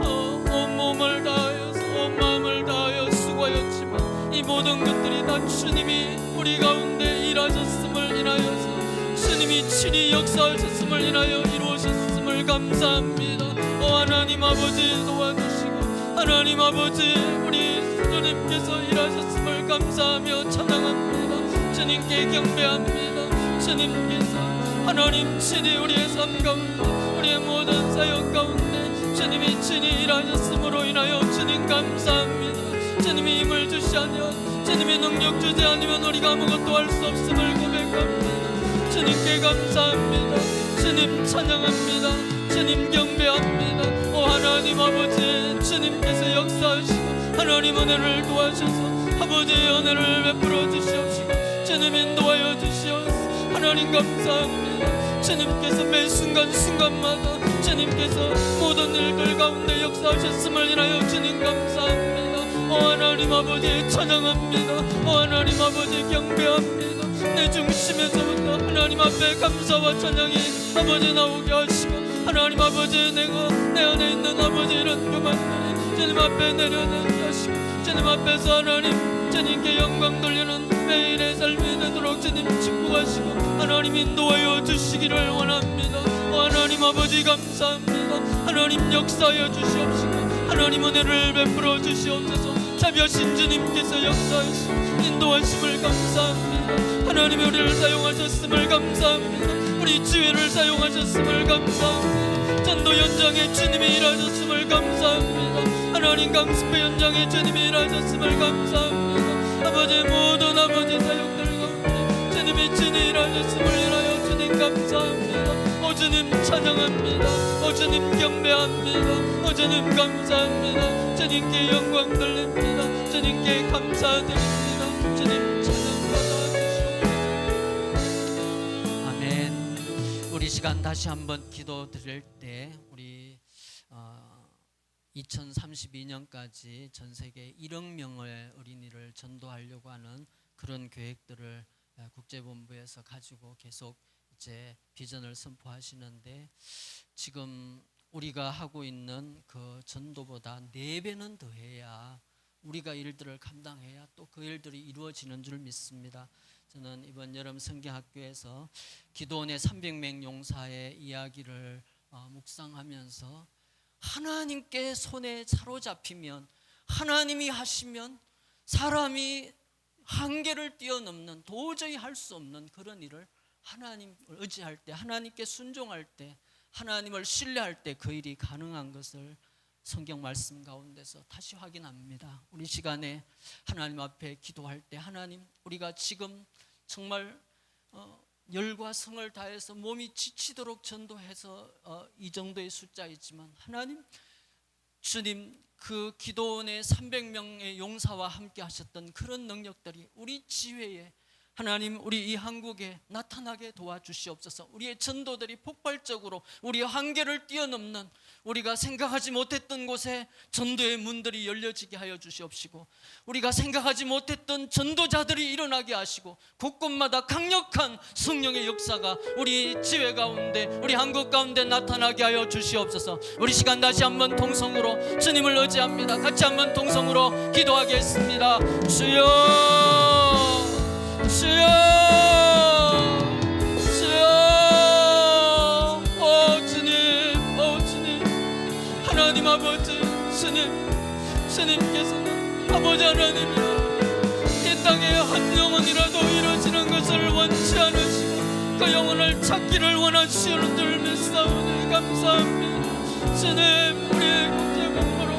온 몸을 다하여서 온 마음을 다하여 수고하였지만 이 모든 것들이 다 주님이 우리 가운데 일하셨음을 인하여서 주님이 친히 역사하셨음을 인하여 이루어졌음을 감사합니다. 오 하나님 아버지 도와주시고 하나님 아버지 우리 주님께서 일하셨음을 감사하며 찬양합니다. 주님께 경배합니다. 주님께서 하나님 친히 우리의 삶 가운데 우리의 모든 사역 가운데 주님이 친히 일하셨음으로 인하여 주님 감사합니다. 주님이 힘을 주시하며 주님이 능력 주지 않으면 우리가 아무것도 할 수 없음을 고백합니다. 주님께 감사합니다. 주님 찬양합니다. 주님 경배합니다. 오 하나님 아버지 주님께서 역사하시고 하나님 은혜를 도와주셔서 아버지의 은혜를 베풀어 주시옵시고 주님 인도하여 주시옵소서. 하나님 감사합니다. 주님께서 매 순간순간마다 주님께서 모든 일들 가운데 역사하셨음을 인하여 주님 감사합니다. 오 하나님 아버지 찬양합니다. 오 하나님 아버지 경배합니다. 내 중심에서부터 하나님 앞에 감사와 찬양이 아버지 나오게 하시고 하나님 아버지 내가 내 안에 있는 아버지 이런 교만들이 주님 앞에 내려놓게 하시고 주님 앞에서 하나님 주님께 영광 돌리는 매일의 삶이 되도록 주님 축복하시고 하나님 인도하여 주시기를 원합니다. 오 하나님 아버지 감사합니다. 하나님 역사하여 주시옵시고 하나님 은혜를 베풀어 주시옵소서. 자비하신 주님께서 역사하시고 인도하심을 감사합니다. 하나님이 우리를 사용하셨음을 감사합니다. 우리 지혜를 사용하셨음을 감사합니다. 전도 현장에 주님이 일하셨음을 감사합니다. 하나님 강습회 현장에 주님이 일하셨음을 감사합니다. 아버지 모든 아버지 사역들 가운데 주님이 친히 일하셨음을 인하여 주님 감사합니다. 오 주님 찬양합니다. 오 주님 경배합니다. 오 주님 감사합니다. 주님께 영광 돌립니다. 주님께 감사드립니다. 주님 찬양받아 주시옵소서. 아멘. 우리 시간 다시 한번 기도 드릴 때 우리 2032년까지 전 세계 1억 명의 어린이를 전도하려고 하는 그런 계획들을 국제본부에서 가지고 계속 이제 비전을 선포하시는데 지금 우리가 하고 있는 그 전도보다 4배는 더 해야 우리가 일들을 감당해야 또 그 일들이 이루어지는 줄 믿습니다. 저는 이번 여름 성경학교에서 기도원의 300명 용사의 이야기를 묵상하면서 하나님께 손에 사로잡히면 하나님이 하시면 사람이 한계를 뛰어넘는 도저히 할 수 없는 그런 일을 하나님을 의지할 때 하나님께 순종할 때 하나님을 신뢰할 때 그 일이 가능한 것을 성경 말씀 가운데서 다시 확인합니다. 우리 시간에 하나님 앞에 기도할 때 하나님 우리가 지금 정말 열과 성을 다해서 몸이 지치도록 전도해서 이 정도의 숫자이지만 하나님 주님 그 기도원의 300명의 용사와 함께 하셨던 그런 능력들이 우리 지회에 하나님, 우리 이 한국에 나타나게 도와주시옵소서. 우리의 전도들이 폭발적으로 우리의 한계를 뛰어넘는, 우리가 생각하지 못했던 곳에 전도의 문들이 열려지게 하여 주시옵시고, 우리가 생각하지 못했던 전도자들이 일어나게 하시고, 곳곳마다 강력한 성령의 역사가 우리 지회 가운데, 우리 한국 가운데 나타나게 하여 주시옵소서. 우리 시간 다시 한번 통성으로 주님을 의지합니다. 같이 한번 통성으로 기도하겠습니다. 주여, 주여, 주여. 오 주님, 오 주님, 하나님 아버지, 주님께서는 아버지 하나님이여, 이 땅에 한 영혼이라도 이루어지는 것을 원치 않으시고 그 영혼을 찾기를 원하시는 줄 믿사오니 감사합니다. 주님, 우리의 국제 공부로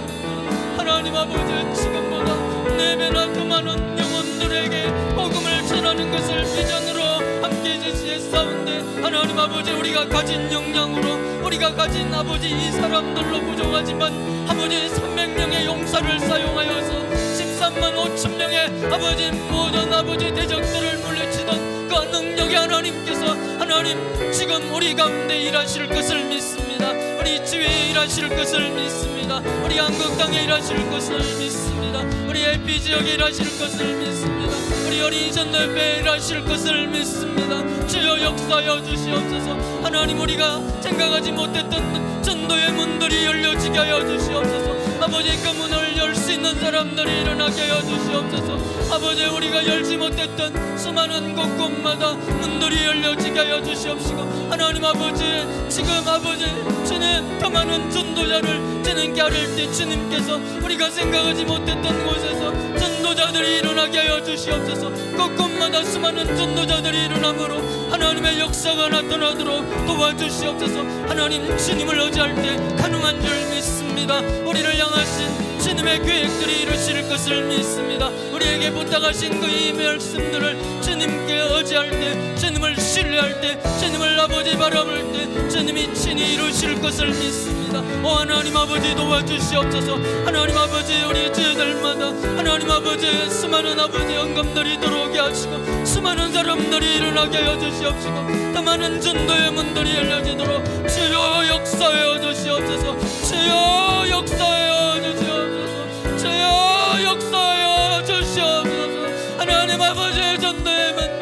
하나님 아버지, 지금보다 4배나 더 많은 영혼들에게 복음을 전하는 것을 비전으로 함께 해주시겠사온데, 하나님 아버지, 우리가 가진 역량으로, 우리가 가진 아버지 이 사람들로 부족하지만 아버지 300명의 용사를 사용하여서 13만 5천 명의 아버지 모든 아버지 대적들을 물리치던 그 능력의 하나님께서, 하나님 지금 우리 가운데 일하실 것을 믿습니다. 우리 지회에 일하실 것을 믿습니다. 우리 한국 땅에 일하실 것을 믿습니다. 우리 LP 지역에 일하실 것을 믿습니다. 우리 어린이 전도협회에 일하실 것을 믿습니다. 주여 역사하여 주시옵소서. 하나님, 우리가 생각하지 못했던 전도의 문들이 열려지게 하여 주시옵소서. 아버지, 그 문을 열 수 있는 사람들이 일어나게 하여 주시옵소서. 아버지, 우리가 열지 못했던 수많은 곳곳마다 문들이 열려지게 하여 주시옵시고, 하나님 아버지, 지금 아버지 주님, 더 많은 전도자를 주님께 아뢰 때 주님께서 우리가 생각하지 못했던 곳에서 전도자들이 일어나게 하여 주시옵소서. 곳곳마다 수많은 전도자들이 일어나므로 하나님의 역사가 나타나도록 도와주시옵소서. 하나님, 주님을 의지할 때 가능한 줄 믿습니다. 우리를 향하신 주님의 계획들이 이루실 것을 믿습니다. 우리에게 부탁하신 그 이 말씀들을 주님께 의지할 때, 주님을 신뢰할 때, 주님을 아버지 바라볼 때 주님이 친히 이루실 것을 믿습니다. 오 하나님 아버지, 도와주시옵소서. 하나님 아버지, 우리 주들마다 하나님 아버지 수많은 아버지 영감들이 들어오게 하시고, 수많은 사람들이 일어나게 하여 주시옵시고, 더 많은 전도의 문들이 열려지도록 주여 역사하여 주시옵소서. 주여 역사하여 주시옵소서. 주여 역사하여 주시옵소서. 하나님 아버지의 전도의 문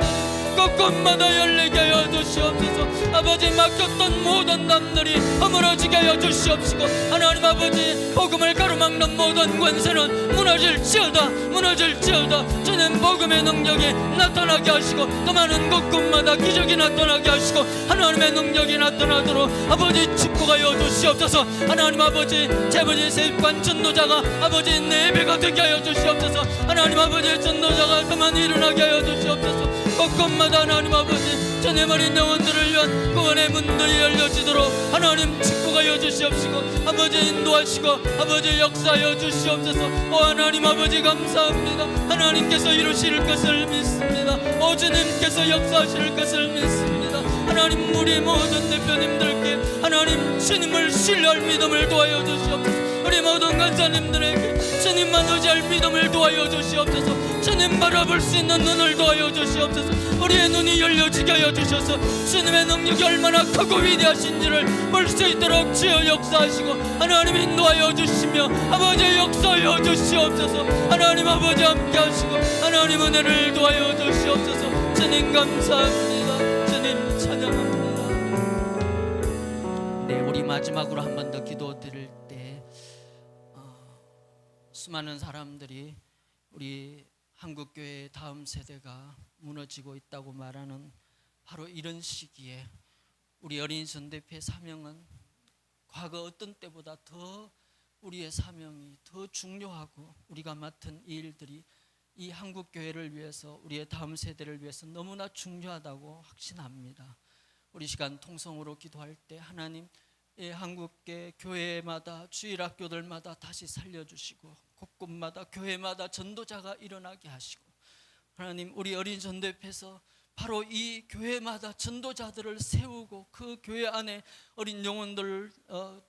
곳곳마다 열리게 하여 주시옵소서. 아버지, 막혔던 모든 담들이 허물어지게 하여 주시옵시고, 하나님 아버지, 복음을 가로막는 모든 권세는 무너질지어다, 무너질지어다. 주님, 복음의 능력이 나타나게 하시고, 또 많은 곳곳마다 기적이 나타나게 하시고, 하나님의 능력이 나타나도록 아버지 축복하여 주시옵소서. 하나님 아버지, 재벌이 세입관 전도자가 아버지 4배가 되게 하여 주시옵소서. 하나님 아버지, 전도자가 더 많이 일어나게 하여 주시옵소서. 곳곳마다 하나님 아버지, 주님, 어린 영혼들을 위한 구원의 문들이 열려지도록 하나님 축복하여 주시옵시고, 아버지 인도하시고, 아버지 역사하여 주시옵소서. 오 하나님 아버지, 감사합니다. 하나님께서 이루실 것을 믿습니다. 오 주님께서 역사하실 것을 믿습니다. 하나님, 우리 모든 대표님들께 하나님 주님을 신뢰할 믿음을 도와여 주시옵소서. 우리 모든 간사님들에게 주님만 의지할 믿음을 도와여 주시옵소서. 주님 바라볼 수 있는 눈을 도와여 주시옵소서. 우리의 눈이 열려지게 하여 주셔서 주님의 능력이 얼마나 크고 위대하신지를 볼 수 있도록 주여 역사하시고, 하나님 인도하여 주시며 아버지 역사하여 주시옵소서. 하나님 아버지 함께 하시고, 하나님 은혜를 도와여 주시옵소서. 주님 감사합니다. 주님 찬양합니다. 네, 우리 마지막으로 한 번 더 기도 드릴 때 수많은 사람들이 우리 한국교회의 다음 세대가 무너지고 있다고 말하는 바로 이런 시기에 우리 어린이 전도협회 사명은 과거 어떤 때보다 더 우리의 사명이 더 중요하고, 우리가 맡은 이 일들이 이 한국교회를 위해서, 우리의 다음 세대를 위해서 너무나 중요하다고 확신합니다. 우리 시간 통성으로 기도할 때 하나님, 한국계 교회마다 주일학교들마다 다시 살려주시고, 곳곳마다 교회마다 전도자가 일어나게 하시고, 하나님, 우리 어린 전도협회에서 바로 이 교회마다 전도자들을 세우고 그 교회 안에 어린 영혼들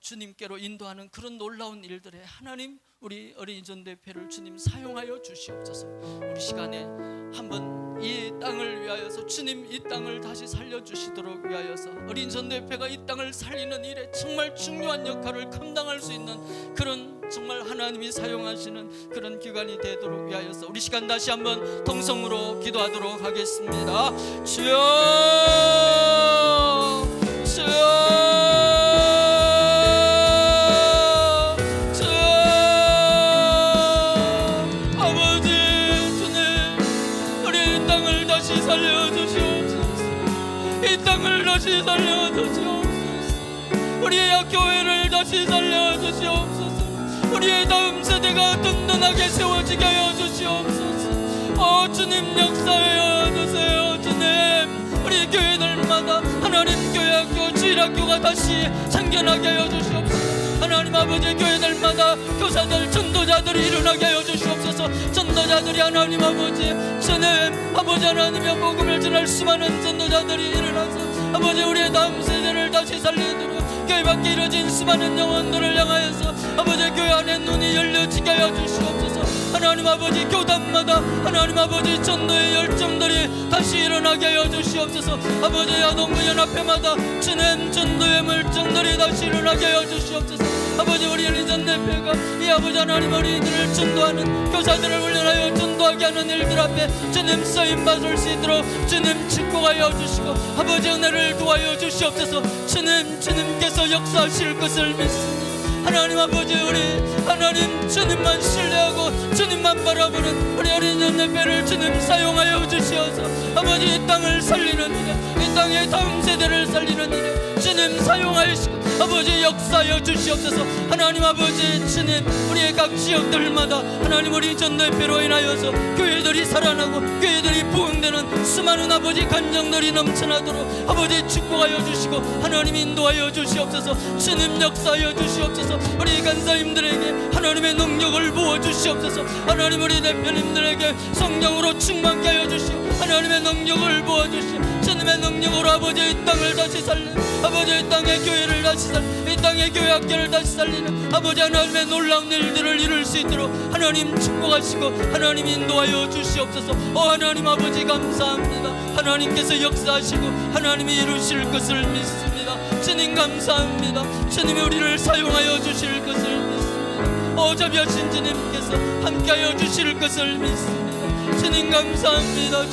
주님께로 인도하는 그런 놀라운 일들에 하나님 우리 어린이 전도협회를 주님 사용하여 주시옵소서. 우리 시간에 한번 이 땅을 위하여서 주님 이 땅을 다시 살려주시도록 위하여서 어린이 전도협회가 이 땅을 살리는 일에 정말 중요한 역할을 감당할 수 있는 그런 정말 하나님이 사용하시는 그런 기관이 되도록 위하여서 우리 시간 다시 한번 동성으로 기도하도록 하겠습니다. 주여, 주여, 다시 살려주시옵소서. 우리의 교회를 다시 살려주시옵소서. 우리의 다음 세대가 든든하게 세워지게 하여 주시옵소서. 주님 역사하여 주세요. 주님 우리 교회들마다 하나님 교회학교 주일학교가 다시 생겨나게 하여 주시옵소서. 하나님 아버지 교회들마다 교사들 전도자들이 일어나게 하여 주시옵소서. 전도자들이 하나님 아버지 주님 아버지 하나님의 복음을 전할 수많은 전도자들이 일어나서 아버지 우리의 다음 세대를 다시 살리도록 교회 밖에 이루어진 수많은 영혼들을 향하여서 아버지 교회 안에 눈이 열려지게 하여 주시옵소서. 하나님 아버지 교단마다 하나님 아버지 전도의 열정들이 다시 일어나게 하여 주시옵소서. 아버지 아동부연합회마다 주님 전도의 물정들이 다시 일어나게 하여 주시옵소서. 아버지 우리 어린이 전도협회가 이 아버지 하나님 어린이들을 전도하는 교사들을 훈련하여 전도하게 하는 일들 앞에 주님 쓰임받을 수 있도록 주님 축복하여 주시고 아버지 은혜를 도와여 주시옵소서. 주님께서 역사하실 것을 믿습니다. 하나님 아버지 우리 하나님 주님만 신뢰하고 주님만 바라보는 우리 어린이 전도협회를 주님 사용하여 주시어서 아버지 이 땅을 살리는 일에 이 땅의 다음 세대를 살리는 일에 주님 사용하시고 아버지 역사하여 주시옵소서. 하나님 아버지 주님 우리의 각 지역들마다 하나님 우리 전도협회로 인하여서 교회들이 살아나고 교회들이 부흥되는 수많은 아버지 간정들이 넘쳐나도록 아버지 축복하여 주시고 하나님 인도하여 주시옵소서. 주님 역사하여 주시옵소서. 우리 간사님들에게 하나님의 능력을 부어주시옵소서. 하나님 우리 대표님들에게 성령으로 충만케 하여 주시고 하나님의 능력을 부어주시고 주님의 능력으로 아버지 이 땅을 다시 살리는 아버지 이 땅의 교회를 다시 살리는 이 땅의 교회 학교를 다시 살리는 아버지 하나님의 놀라운 일들을 이룰 수 있도록 하나님 축복하시고 하나님 인도하여 주시옵소서. 하나님 아버지 감사합니다. 하나님께서 역사하시고 하나님이 이루실 것을 믿습니다. 주님 감사합니다. 주님이 우리를 사용하여 주실 것을 믿습니다. 자비하신 주님께서 함께하여 주실 것을 믿습니다. 주님 감사합니다.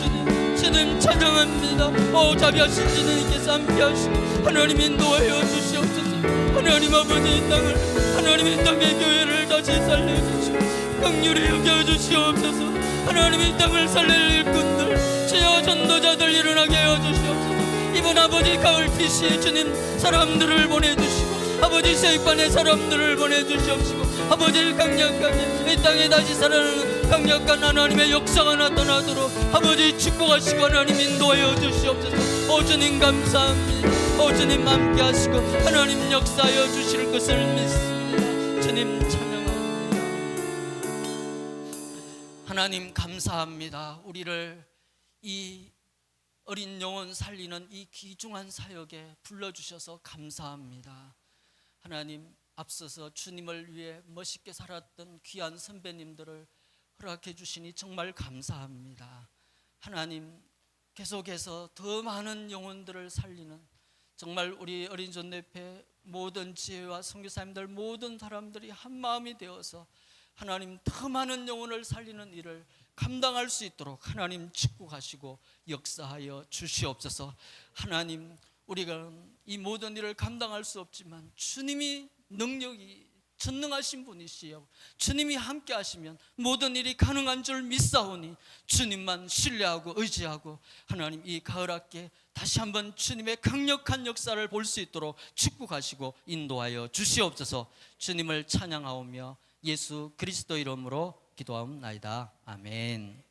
주님 찬양합니다. 자비하신 주님께서 함께하시고 하나님 인도하여 주시옵소서. 하나님 아버지 이 땅을 하나님 이 땅의 교회를 다시 살려주시고 긍휼히 여겨주시옵소서. 하나님 이 땅을 살릴 일꾼들 주여 전도자들 일어나게 하여 주시옵소서. 이번 아버지 가을빛이 주님 사람들을 보내주시고 아버지 세입관의 사람들을 보내주시옵시고 아버지 강력하게 이 땅에 다시 살아나는 강력한 하나님의 역사가 나타나도록 아버지 축복하시고 하나님 인도하여 주시옵소서. 주님 감사합니다. 주님 함께 하시고 하나님 역사하여 주실 것을 믿습니다. 주님 찬양합니다. 하나님 감사합니다. 우리를 이 어린 영혼 살리는 이 귀중한 사역에 불러주셔서 감사합니다. 하나님 앞서서 주님을 위해 멋있게 살았던 귀한 선배님들을 허락해 주시니 정말 감사합니다. 하나님 계속해서 더 많은 영혼들을 살리는 정말 우리 어린 전도협회 모든 지혜와 선교사님들 모든 사람들이 한 마음이 되어서 하나님 더 많은 영혼을 살리는 일을 감당할 수 있도록 하나님 축복하시고 역사하여 주시옵소서. 하나님 우리가 이 모든 일을 감당할 수 없지만 주님이 능력이 전능하신 분이시여 주님이 함께 하시면 모든 일이 가능한 줄 믿사오니 주님만 신뢰하고 의지하고 하나님 이 가을학기에 다시 한번 주님의 강력한 역사를 볼 수 있도록 축복하시고 인도하여 주시옵소서. 주님을 찬양하오며 예수 그리스도 이름으로 기도하옵나이다. 아멘.